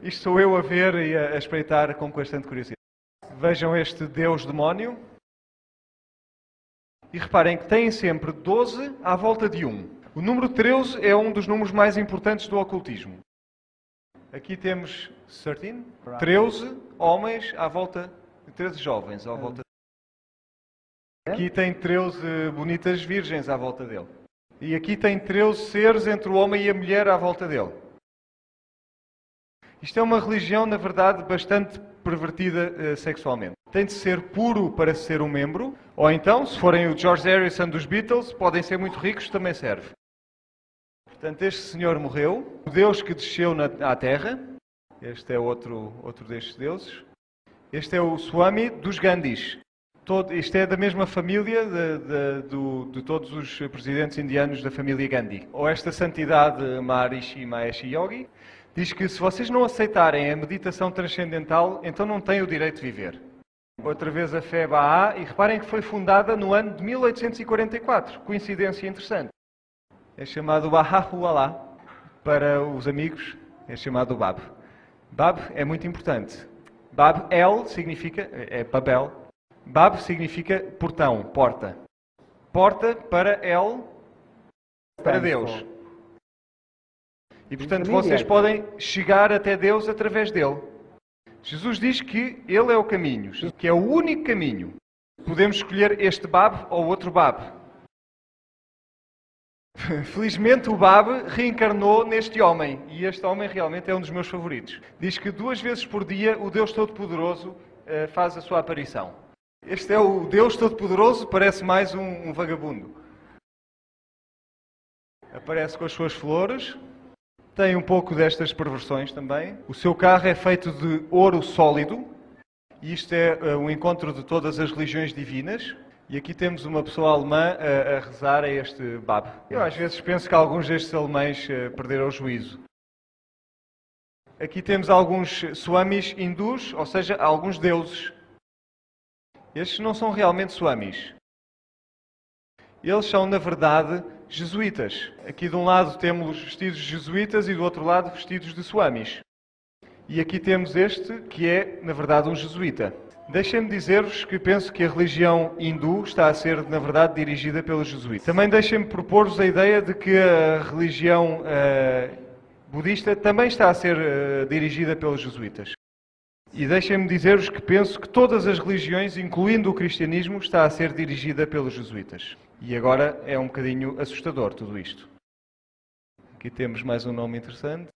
Isto sou eu a ver e a espreitar com bastante curiosidade. Vejam este deus demónio. E reparem que têm sempre 12 à volta de 1. O número 13 é um dos números mais importantes do ocultismo. Aqui temos 13 homens à volta, 13 jovens à volta dele. Aqui tem 13 bonitas virgens à volta dele. E aqui tem 13 seres entre o homem e a mulher à volta dele. Isto é uma religião, na verdade, bastante pervertida sexualmente. Tem de ser puro para ser um membro, ou então, se forem o George Harrison dos Beatles, podem ser muito ricos, também serve. Portanto, este senhor morreu, o Deus que desceu à Terra, este é outro destes deuses. Este é o Swami dos Gandhis. Isto é da mesma família de todos os presidentes indianos da família Gandhi. Ou esta santidade Maharishi Mahesh Yogi diz que se vocês não aceitarem a meditação transcendental, então não têm o direito de viver. Outra vez a fé Bahá'í, e reparem que foi fundada no ano de 1844. Coincidência interessante. É chamado Baha'u'lláh, para os amigos, é chamado Bab. Bab é muito importante. Bab, El, significa, é Babel. Bab significa portão, porta. Porta para El, para Deus. E portanto vocês podem chegar até Deus através dele. Jesus diz que ele é o caminho, que é o único caminho. Podemos escolher este Bab ou outro Bab. Felizmente o Bab reencarnou neste homem, e este homem realmente é um dos meus favoritos. Diz que 2 vezes por dia o Deus Todo-Poderoso faz a sua aparição. Este é o Deus Todo-Poderoso, parece mais um vagabundo. Aparece com as suas flores, tem um pouco destas perversões também. O seu carro é feito de ouro sólido, e isto é um encontro de todas as religiões divinas. E aqui temos uma pessoa alemã a rezar a este Bab. Eu às vezes penso que alguns destes alemães perderam o juízo. Aqui temos alguns swamis hindus, ou seja, alguns deuses. Estes não são realmente swamis. Eles são, na verdade, jesuítas. Aqui de um lado temos vestidos de jesuítas e do outro lado vestidos de swamis. E aqui temos este, que é, na verdade, um jesuíta. Deixem-me dizer-vos que penso que a religião hindu está a ser, na verdade, dirigida pelos jesuítas. Também deixem-me propor-vos a ideia de que a religião budista também está a ser dirigida pelos jesuítas. E deixem-me dizer-vos que penso que todas as religiões, incluindo o cristianismo, está a ser dirigida pelos jesuítas. E agora é um bocadinho assustador tudo isto. Aqui temos mais um nome interessante.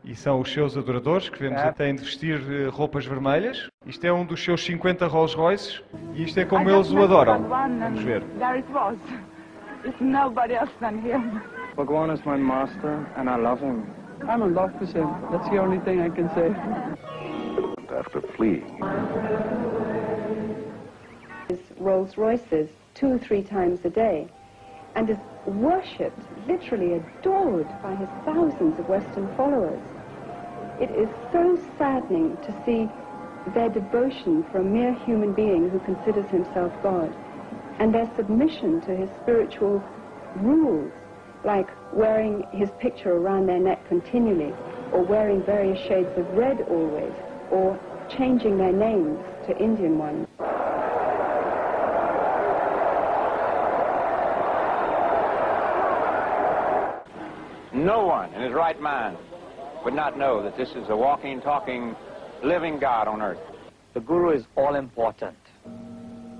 E são os seus adoradores, que vemos que têm de vestir roupas vermelhas. Isto é um dos seus 50 Rolls Royces. E isto é como eles o adoram. Vamos ver. Bhagwan is my master and I love him. I'm in love with him. That's the only thing I can say. After fleeing. Rolls Royces 2 or 3 times a day. and is worshipped, literally adored by his thousands of Western followers. It is so saddening to see their devotion for a mere human being who considers himself God, and their submission to his spiritual rules, like wearing his picture around their neck continually, or wearing various shades of red always, or changing their names to Indian ones. No one in his right mind would not know that this is a walking, talking, living God on earth. The Guru is all-important.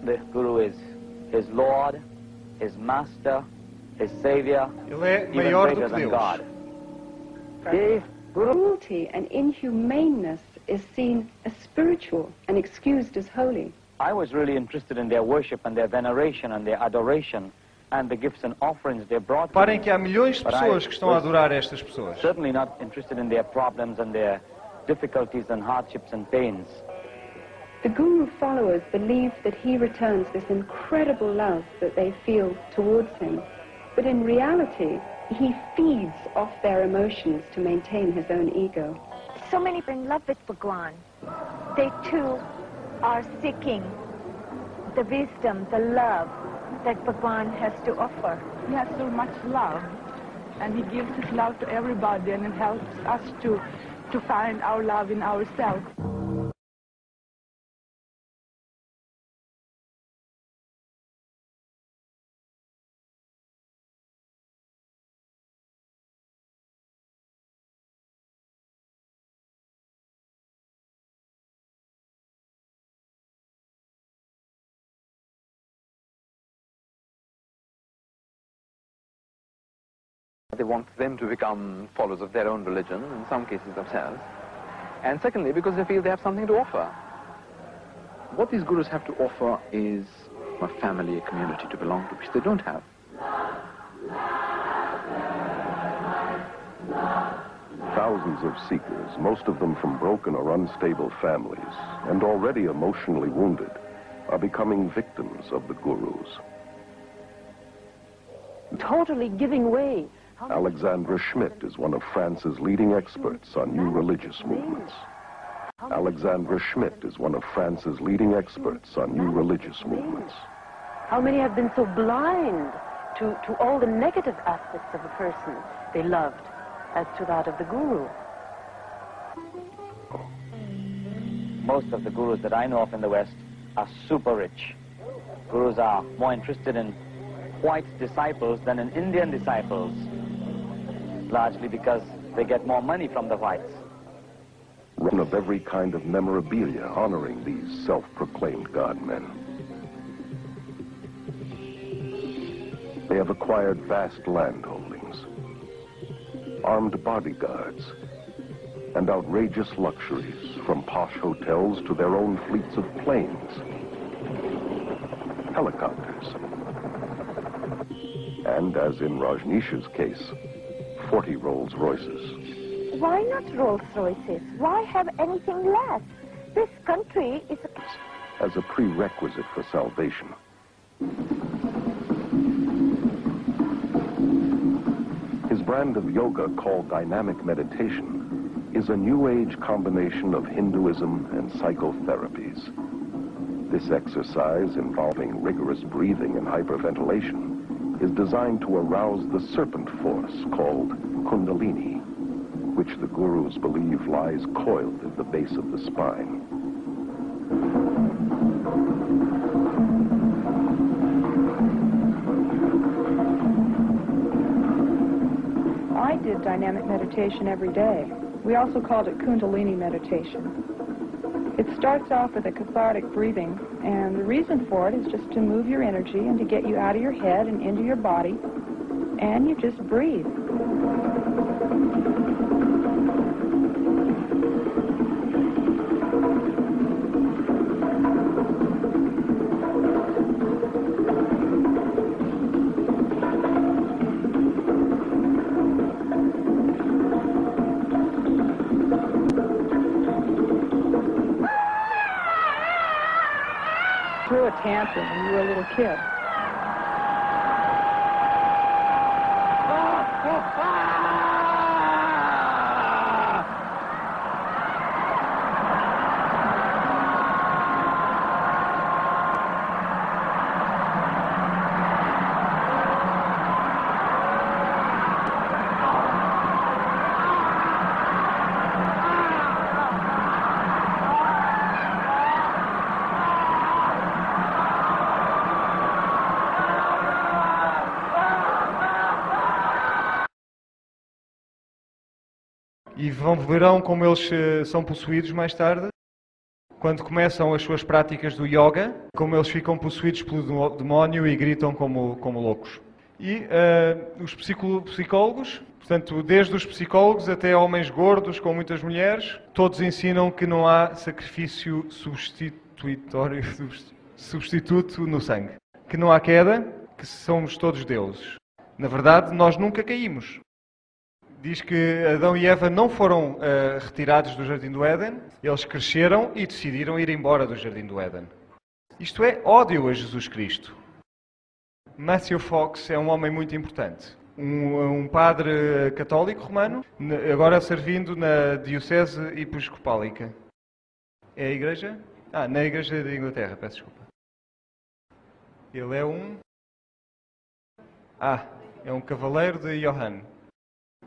The Guru is his Lord, his Master, his Savior, Ele é even maior do greater que than Deus. God. Cruelty and inhumaneness is seen as spiritual and excused as holy. I was really interested in their worship and their veneration and their adoration and the gifts and offerings they brought to Reparem me. que há milhões de But I pessoas que estão a was adorar estas pessoas. certainly not interested in their problems and their difficulties and hardships and pains. The Guru followers believe that he returns this incredible love that they feel towards him, but in reality, he feeds off their emotions to maintain his own ego. So many are in love with Bhagwan. They too are seeking the wisdom, the love that Bhagwan has to offer. He has so much love, and he gives his love to everybody, and it helps us to find our love in ourselves. They want them to become followers of their own religion, in some cases themselves. And secondly, because they feel they have something to offer. What these gurus have to offer is a family, a community to belong to, which they don't have. Thousands of seekers, most of them from broken or unstable families, and already emotionally wounded, are becoming victims of the gurus. Totally giving way. Alexandra Schmidt is one of France's leading experts on new religious movements. Alexandra Schmidt is one of France's leading experts on new religious movements. How many have been so blind to all the negative aspects of a person they loved as to that of the Guru? Most of the gurus that I know of in the West are super rich. Gurus are more interested in white disciples than in Indian disciples, largely because they get more money from the whites. Run of every kind of memorabilia honoring these self-proclaimed God-men. They have acquired vast land holdings, armed bodyguards, and outrageous luxuries, from posh hotels to their own fleets of planes, helicopters, and, as in Rajneesh's case, 40 Rolls-Royces. Why not Rolls-Royces? Why have anything less? This country is as a prerequisite for salvation. His brand of yoga, called dynamic meditation, is a new age combination of Hinduism and psychotherapies. This exercise, involving rigorous breathing and hyperventilation, is designed to arouse the serpent force called Kundalini, which the gurus believe lies coiled at the base of the spine. I did dynamic meditation every day. We also called it Kundalini meditation. It starts off with a cathartic breathing, and the reason for it is just to move your energy and to get you out of your head and into your body, and you just breathe. Threw a tantrum when you were a little kid. E verão como eles são possuídos mais tarde, quando começam as suas práticas do yoga, como eles ficam possuídos pelo demónio e gritam como loucos. E os psicólogos, portanto, desde os psicólogos até homens gordos com muitas mulheres, todos ensinam que não há sacrifício substituto no sangue. Que não há queda, que somos todos deuses. Na verdade, nós nunca caímos. Diz que Adão e Eva não foram retirados do Jardim do Éden, eles cresceram e decidiram ir embora do Jardim do Éden. Isto é ódio a Jesus Cristo. Matthew Fox é um homem muito importante. Um padre católico romano, agora servindo na Diocese Episcopálica. É a igreja? Na Igreja da Inglaterra, peço desculpa. Ele é um cavaleiro de Johann.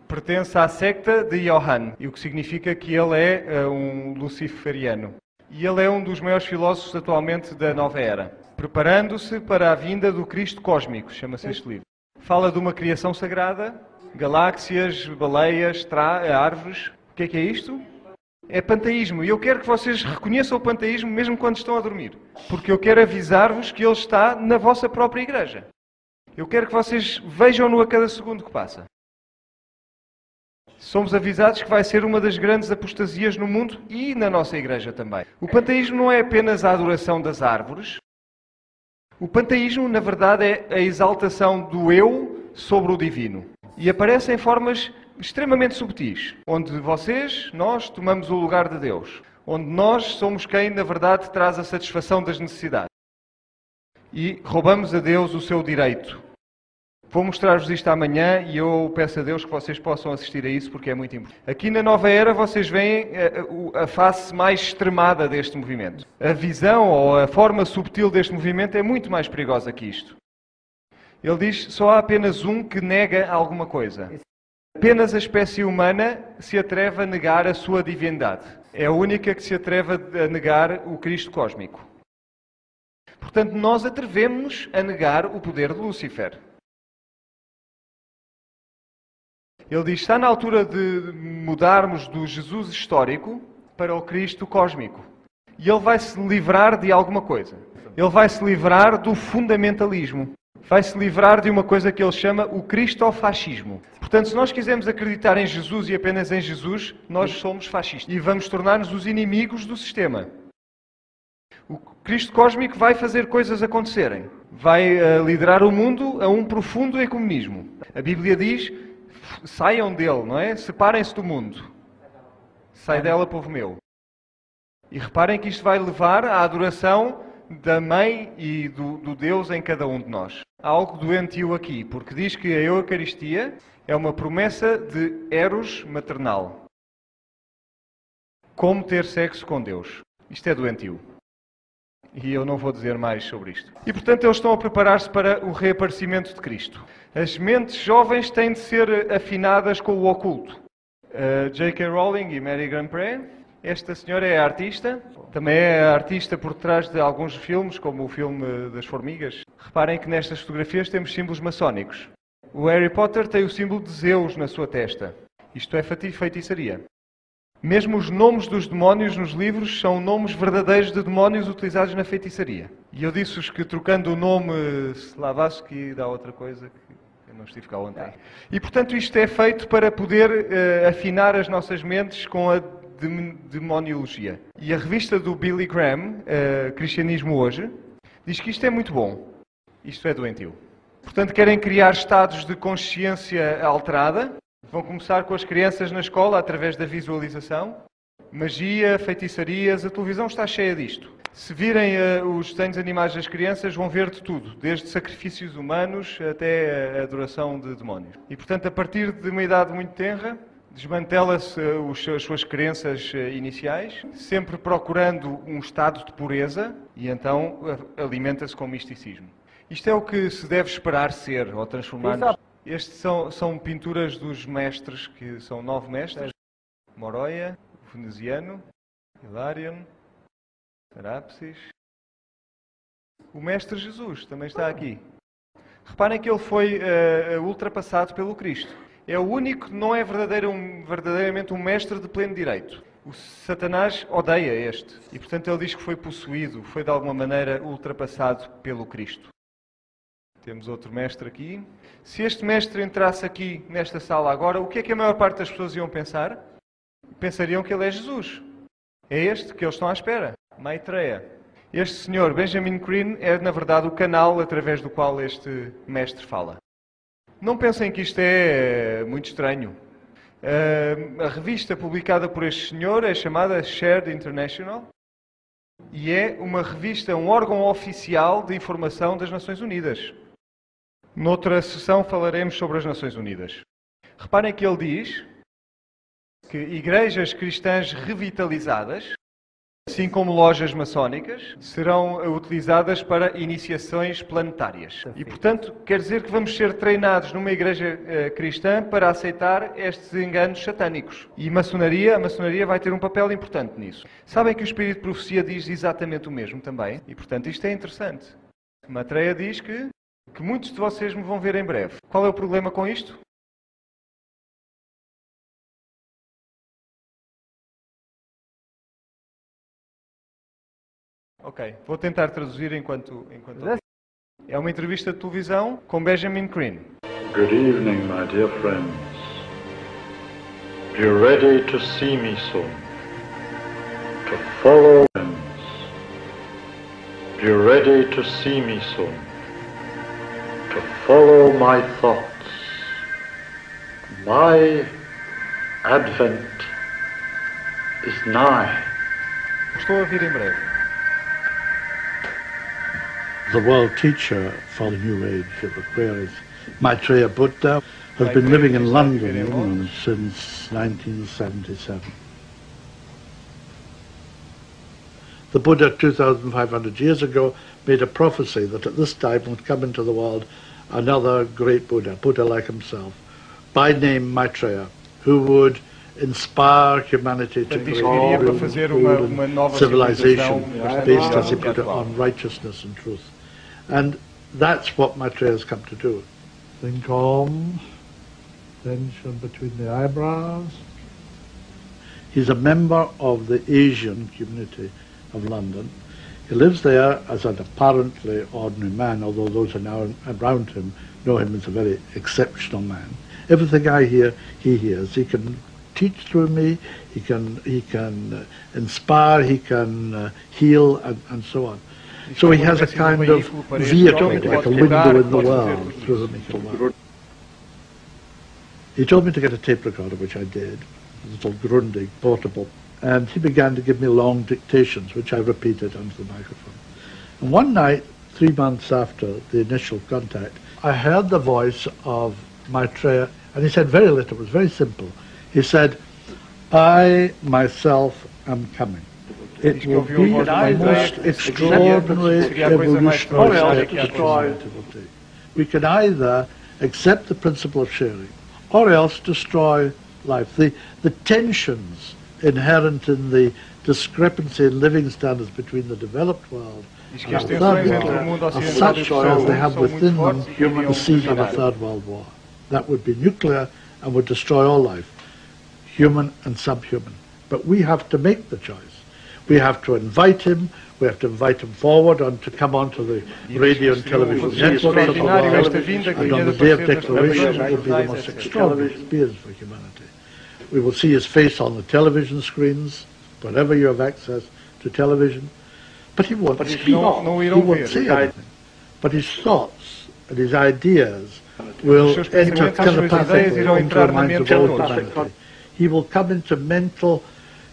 Pertence à secta de Johann, e o que significa que ele é um luciferiano. E ele é um dos maiores filósofos atualmente da nova era, preparando-se para a vinda do Cristo cósmico, chama-se este livro. Fala de uma criação sagrada, galáxias, baleias, árvores. O que é isto? É panteísmo. E eu quero que vocês reconheçam o panteísmo mesmo quando estão a dormir. Porque eu quero avisar-vos que ele está na vossa própria igreja. Eu quero que vocês vejam-no a cada segundo que passa. Somos avisados que vai ser uma das grandes apostasias no mundo e na nossa igreja também. O panteísmo não é apenas a adoração das árvores. O panteísmo, na verdade, é a exaltação do eu sobre o divino. E aparece em formas extremamente subtis, onde nós, tomamos o lugar de Deus. Onde nós somos quem, na verdade, traz a satisfação das necessidades. E roubamos a Deus o seu direito. Vou mostrar-vos isto amanhã e eu peço a Deus que vocês possam assistir a isso porque é muito importante. Aqui na Nova Era vocês veem a face mais extremada deste movimento. A visão ou a forma subtil deste movimento é muito mais perigosa que isto. Ele diz só há apenas um que nega alguma coisa. Apenas a espécie humana se atreve a negar a sua divindade. É a única que se atreve a negar o Cristo cósmico. Portanto, nós atrevemos-nos a negar o poder de Lúcifer. Ele diz, está na altura de mudarmos do Jesus histórico para o Cristo cósmico. E ele vai se livrar de alguma coisa. Ele vai se livrar do fundamentalismo. Vai se livrar de uma coisa que ele chama o cristofascismo. Portanto, se nós quisermos acreditar em Jesus e apenas em Jesus, nós somos fascistas. E vamos tornar-nos os inimigos do sistema. O Cristo cósmico vai fazer coisas acontecerem. Vai liderar o mundo a um profundo ecumenismo. A Bíblia diz... Saiam dele, não é? Separem-se do mundo. Sai dela, povo meu. E reparem que isto vai levar à adoração da mãe e do Deus em cada um de nós. Há algo doentio aqui, porque diz que a Eucaristia é uma promessa de eros maternal. Como ter sexo com Deus. Isto é doentio. E eu não vou dizer mais sobre isto. E, portanto, eles estão a preparar-se para o reaparecimento de Cristo. As mentes jovens têm de ser afinadas com o oculto. J.K. Rowling e Mary Grant-Pré. Esta senhora é artista. Também é artista por trás de alguns filmes, como o filme das formigas. Reparem que nestas fotografias temos símbolos maçónicos. O Harry Potter tem o símbolo de Zeus na sua testa. Isto é feitiçaria. Mesmo os nomes dos demónios nos livros são nomes verdadeiros de demónios utilizados na feitiçaria. E eu disse-vos que trocando o nome Slavatsky dá outra coisa que eu não estive cá ontem. E portanto isto é feito para poder afinar as nossas mentes com a demoniologia. E a revista do Billy Graham, Cristianismo Hoje, diz que isto é muito bom. Isto é doentio. Portanto querem criar estados de consciência alterada. Vão começar com as crianças na escola através da visualização. Magia, feitiçarias, a televisão está cheia disto. Se virem os desenhos animais das crianças, vão ver de tudo, desde sacrifícios humanos até a adoração de demónios. E, portanto, a partir de uma idade muito tenra, desmantela-se as suas crenças iniciais, sempre procurando um estado de pureza, e então alimenta-se com misticismo. Isto é o que se deve esperar ser, ou transformar-nos. Estes são pinturas dos mestres, que são 9 mestres. Moroia, Veneziano, Hilarion, Serapsis. O Mestre Jesus também está aqui. Reparem que ele foi ultrapassado pelo Cristo. É o único que não é verdadeiramente um mestre de pleno direito. O Satanás odeia este. E, portanto, ele diz que foi possuído, foi de alguma maneira ultrapassado pelo Cristo. Temos outro mestre aqui. Se este mestre entrasse aqui nesta sala agora, o que é que a maior parte das pessoas iam pensar? Pensariam que ele é Jesus. É este que eles estão à espera. Maitreya. Este senhor, Benjamin Crane, é na verdade o canal através do qual este mestre fala. Não pensem que isto é muito estranho. A revista publicada por este senhor é chamada Shared International e é uma revista, um órgão oficial de informação das Nações Unidas. Noutra sessão falaremos sobre as Nações Unidas. Reparem que ele diz que igrejas cristãs revitalizadas, assim como lojas maçónicas, serão utilizadas para iniciações planetárias. E, portanto, quer dizer que vamos ser treinados numa igreja cristã para aceitar estes enganos satânicos. E a maçonaria vai ter um papel importante nisso. Sabem que o Espírito de Profecia diz exatamente o mesmo também? E, portanto, isto é interessante. Maitreya diz que muitos de vocês me vão ver em breve. Qual é o problema com isto? Ok, vou tentar traduzir enquanto... É uma entrevista de televisão com Benjamin Crane. Good evening, my dear friends. Be ready to see me soon. To follow friends. Be ready to see me soon. To follow my thoughts. My advent is nigh. Estou a vir em breve. The world teacher for the New Age of Aquarius, Maitreya Buddha, has been living in London, England, since 1977. The Buddha, 2,500 years ago, made a prophecy that at this time would come into the world another great Buddha, Buddha like himself, by name Maitreya, who would inspire humanity to create a civilization based, as he put it, on righteousness and truth. And that's what Maitreya has come to do. Think on, tension between the eyebrows. He's a member of the Asian community of London. He lives there as an apparently ordinary man, although those who are now around him know him as a very exceptional man. Everything I hear, he hears. He can teach through me, he can inspire, he can heal, and so on. So he has a kind of vehicle, like a window in the world through whom he can work. He told me to get a tape recorder, which I did, a little Grundig, portable, and he began to give me long dictations, which I repeated onto the microphone. And one night, 3 months after the initial contact, I heard the voice of Maitreya, and he said very little, it was very simple. He said, I myself am coming. It will be the most extraordinary evolutionary step that humanity will take. We can either accept the principle of sharing, or else destroy life. The tensions inherent in the discrepancy in living standards between the developed world and the third world are such as they have within them the seed of a third world war. That would be nuclear and would destroy all life, human and subhuman. But we have to make the choice. We have to invite him, we have to invite him forward and to come onto the radio and television networks of the world, and on the day of declaration it will be the most extraordinary experience for humanity. We will see his face on the television screens, wherever you have access to television, but he won't speak, he won't say anything. But his thoughts and his ideas will enter telepathically into the minds of all humanity. He will come into mental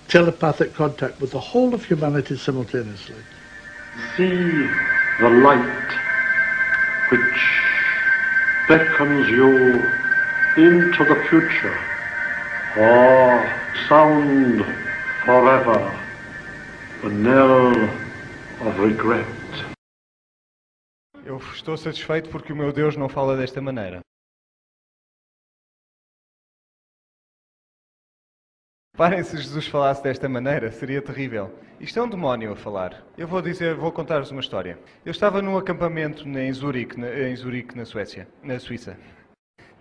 telepathic contact with the whole of humanity simultaneously. See the light which beckons you into the future, or sound forever the knell of regret. Eu estou satisfeito porque o meu Deus não fala desta maneira. Reparem, se Jesus falasse desta maneira, seria terrível. Isto é um demónio a falar. Vou contar-vos uma história. Eu estava num acampamento em Zurique, na Suíça.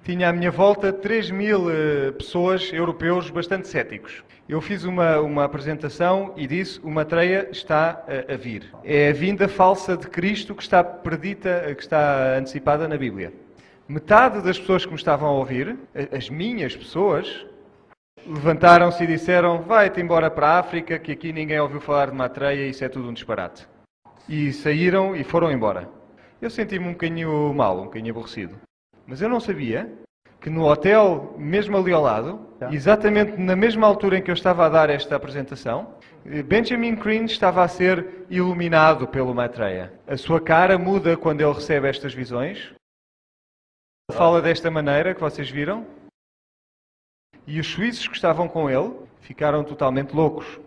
Tinha à minha volta 3.000 pessoas, europeus, bastante céticos. Eu fiz uma apresentação e disse: o Maitreya está a vir. É a vinda falsa de Cristo que está predita, que está antecipada na Bíblia. Metade das pessoas que me estavam a ouvir, as minhas pessoas, levantaram-se e disseram: vai-te embora para a África, que aqui ninguém ouviu falar de Maitreya, isso é tudo um disparate. E saíram e foram embora. Eu senti-me um bocadinho mal, um bocadinho aborrecido. Mas eu não sabia que no hotel, mesmo ali ao lado, exatamente na mesma altura em que eu estava a dar esta apresentação, Benjamin Crane estava a ser iluminado pelo Maitreya. A sua cara muda quando ele recebe estas visões. Ele fala desta maneira que vocês viram. E os suíços que estavam com ele ficaram totalmente loucos.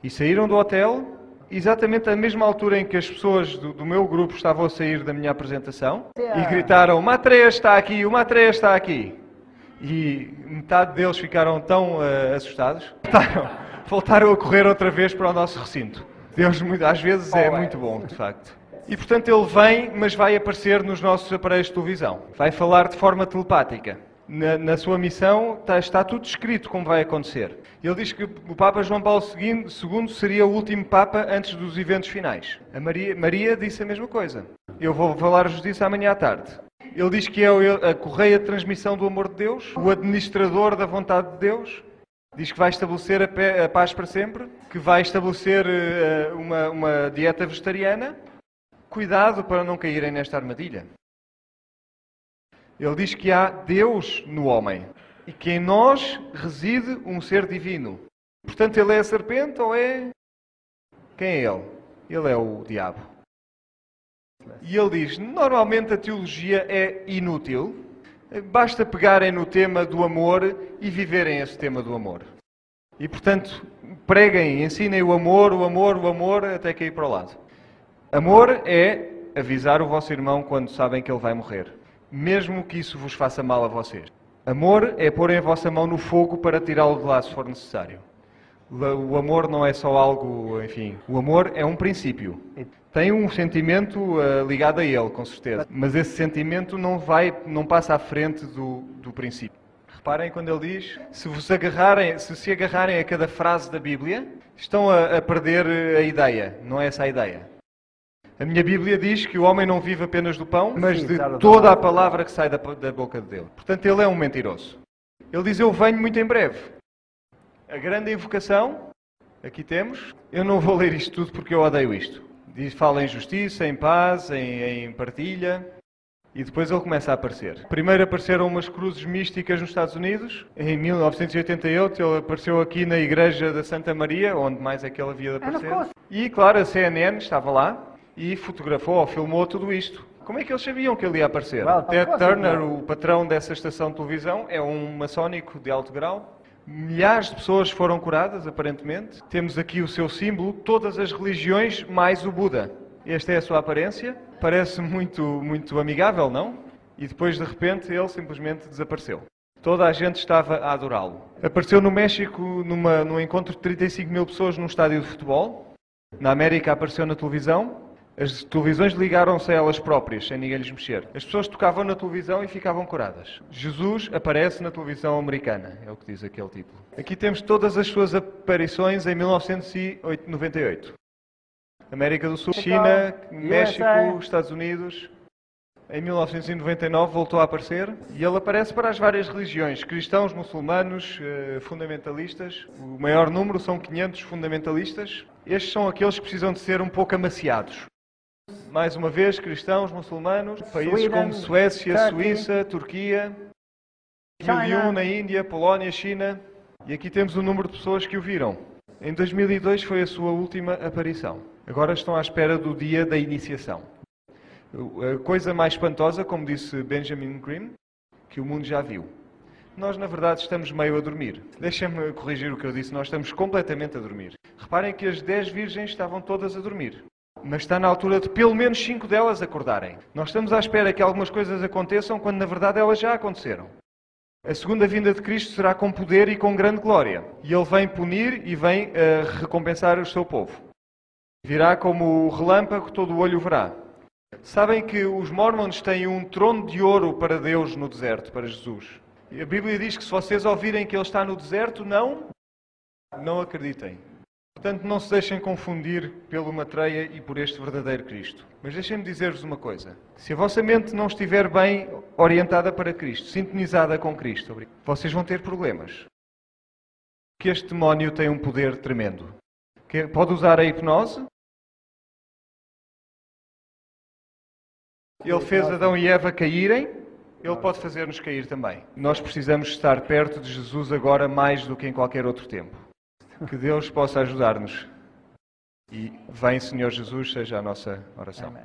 E saíram do hotel exatamente à mesma altura em que as pessoas do meu grupo estavam a sair da minha apresentação e gritaram: o Maitreya está aqui, o Maitreya está aqui. E metade deles ficaram tão assustados, voltaram a correr outra vez para o nosso recinto. Deus, às vezes, é muito bom, de facto. E, portanto, ele vem, mas vai aparecer nos nossos aparelhos de televisão. Vai falar de forma telepática. Na sua missão está tudo escrito como vai acontecer. Ele diz que o Papa João Paulo II seria o último Papa antes dos eventos finais. A Maria disse a mesma coisa. Eu vou falar-vos disso amanhã à tarde. Ele diz que é a correia de transmissão do amor de Deus, o administrador da vontade de Deus. Diz que vai estabelecer a paz para sempre, que vai estabelecer uma dieta vegetariana. Cuidado para não caírem nesta armadilha. Ele diz que há Deus no homem e que em nós reside um ser divino. Portanto, ele é a serpente ou é... Quem é ele? Ele é o diabo. E ele diz: normalmente a teologia é inútil, basta pegarem no tema do amor e viverem esse tema do amor. E, portanto, preguem, ensinem o amor, até cair para o lado. Amor é avisar o vosso irmão quando sabem que ele vai morrer, mesmo que isso vos faça mal a vocês. Amor é pôr a vossa mão no fogo para tirá-lo de lá se for necessário. O amor não é só algo, enfim, o amor é um princípio. Tem um sentimento ligado a ele, com certeza. Mas esse sentimento não passa à frente do princípio. Reparem quando ele diz: se se agarrarem a cada frase da Bíblia, estão a perder a ideia. Não é essa a ideia. A minha Bíblia diz que o homem não vive apenas do pão, mas de toda a palavra que sai da boca dele. Portanto, ele é um mentiroso. Ele diz: eu venho muito em breve. A grande invocação, aqui temos. Eu não vou ler isto tudo porque eu odeio isto. Fala em justiça, em paz, em partilha. E depois ele começa a aparecer. Primeiro apareceram umas cruzes místicas nos Estados Unidos. Em 1988 ele apareceu aqui na igreja da Santa Maria, onde mais é que ele havia de aparecer. E, claro, a CNN estava lá e fotografou ou filmou tudo isto. Como é que eles sabiam que ele ia aparecer? Ted Turner, o patrão dessa estação de televisão, é um maçónico de alto grau. Milhares de pessoas foram curadas, aparentemente. Temos aqui o seu símbolo, todas as religiões, mais o Buda. Esta é a sua aparência. Parece muito amigável, não? E depois, de repente, ele simplesmente desapareceu. Toda a gente estava a adorá-lo. Apareceu no México num encontro de 35 mil pessoas num estádio de futebol. Na América apareceu na televisão. As televisões ligaram-se a elas próprias, sem ninguém lhes mexer. As pessoas tocavam na televisão e ficavam curadas. Jesus aparece na televisão americana, é o que diz aquele título. Aqui temos todas as suas aparições em 1998. América do Sul, China, México, Estados Unidos. Em 1999 voltou a aparecer e ele aparece para as várias religiões, cristãos, muçulmanos, fundamentalistas. O maior número são 500 fundamentalistas. Estes são aqueles que precisam de ser um pouco amaciados. Mais uma vez, cristãos, muçulmanos, países como Suécia, Suíça, Turquia, 2001 na Índia, Polónia, China. E aqui temos o número de pessoas que o viram. Em 2002 foi a sua última aparição. Agora estão à espera do dia da iniciação. A coisa mais espantosa, como disse Benjamin Crane, que o mundo já viu. Nós, na verdade, estamos meio a dormir. Deixem-me corrigir o que eu disse. Nós estamos completamente a dormir. Reparem que as 10 virgens estavam todas a dormir. Mas está na altura de pelo menos 5 delas acordarem. Nós estamos à espera que algumas coisas aconteçam quando, na verdade, elas já aconteceram. A segunda vinda de Cristo será com poder e com grande glória. E Ele vem punir e vem recompensar o seu povo. Virá como o relâmpago, todo o olho verá. Sabem que os Mormons têm um trono de ouro para Deus no deserto, para Jesus. E a Bíblia diz que se vocês ouvirem que Ele está no deserto, não acreditem. Portanto, não se deixem confundir pelo matreia e por este verdadeiro Cristo. Mas deixem-me dizer-vos uma coisa. Se a vossa mente não estiver bem orientada para Cristo, sintonizada com Cristo, vocês vão ter problemas. Que este demónio tem um poder tremendo. Pode usar a hipnose. Ele fez Adão e Eva caírem. Ele pode fazer-nos cair também. Nós precisamos estar perto de Jesus agora mais do que em qualquer outro tempo. Que Deus possa ajudar-nos. E vem, Senhor Jesus, seja a nossa oração. Amém.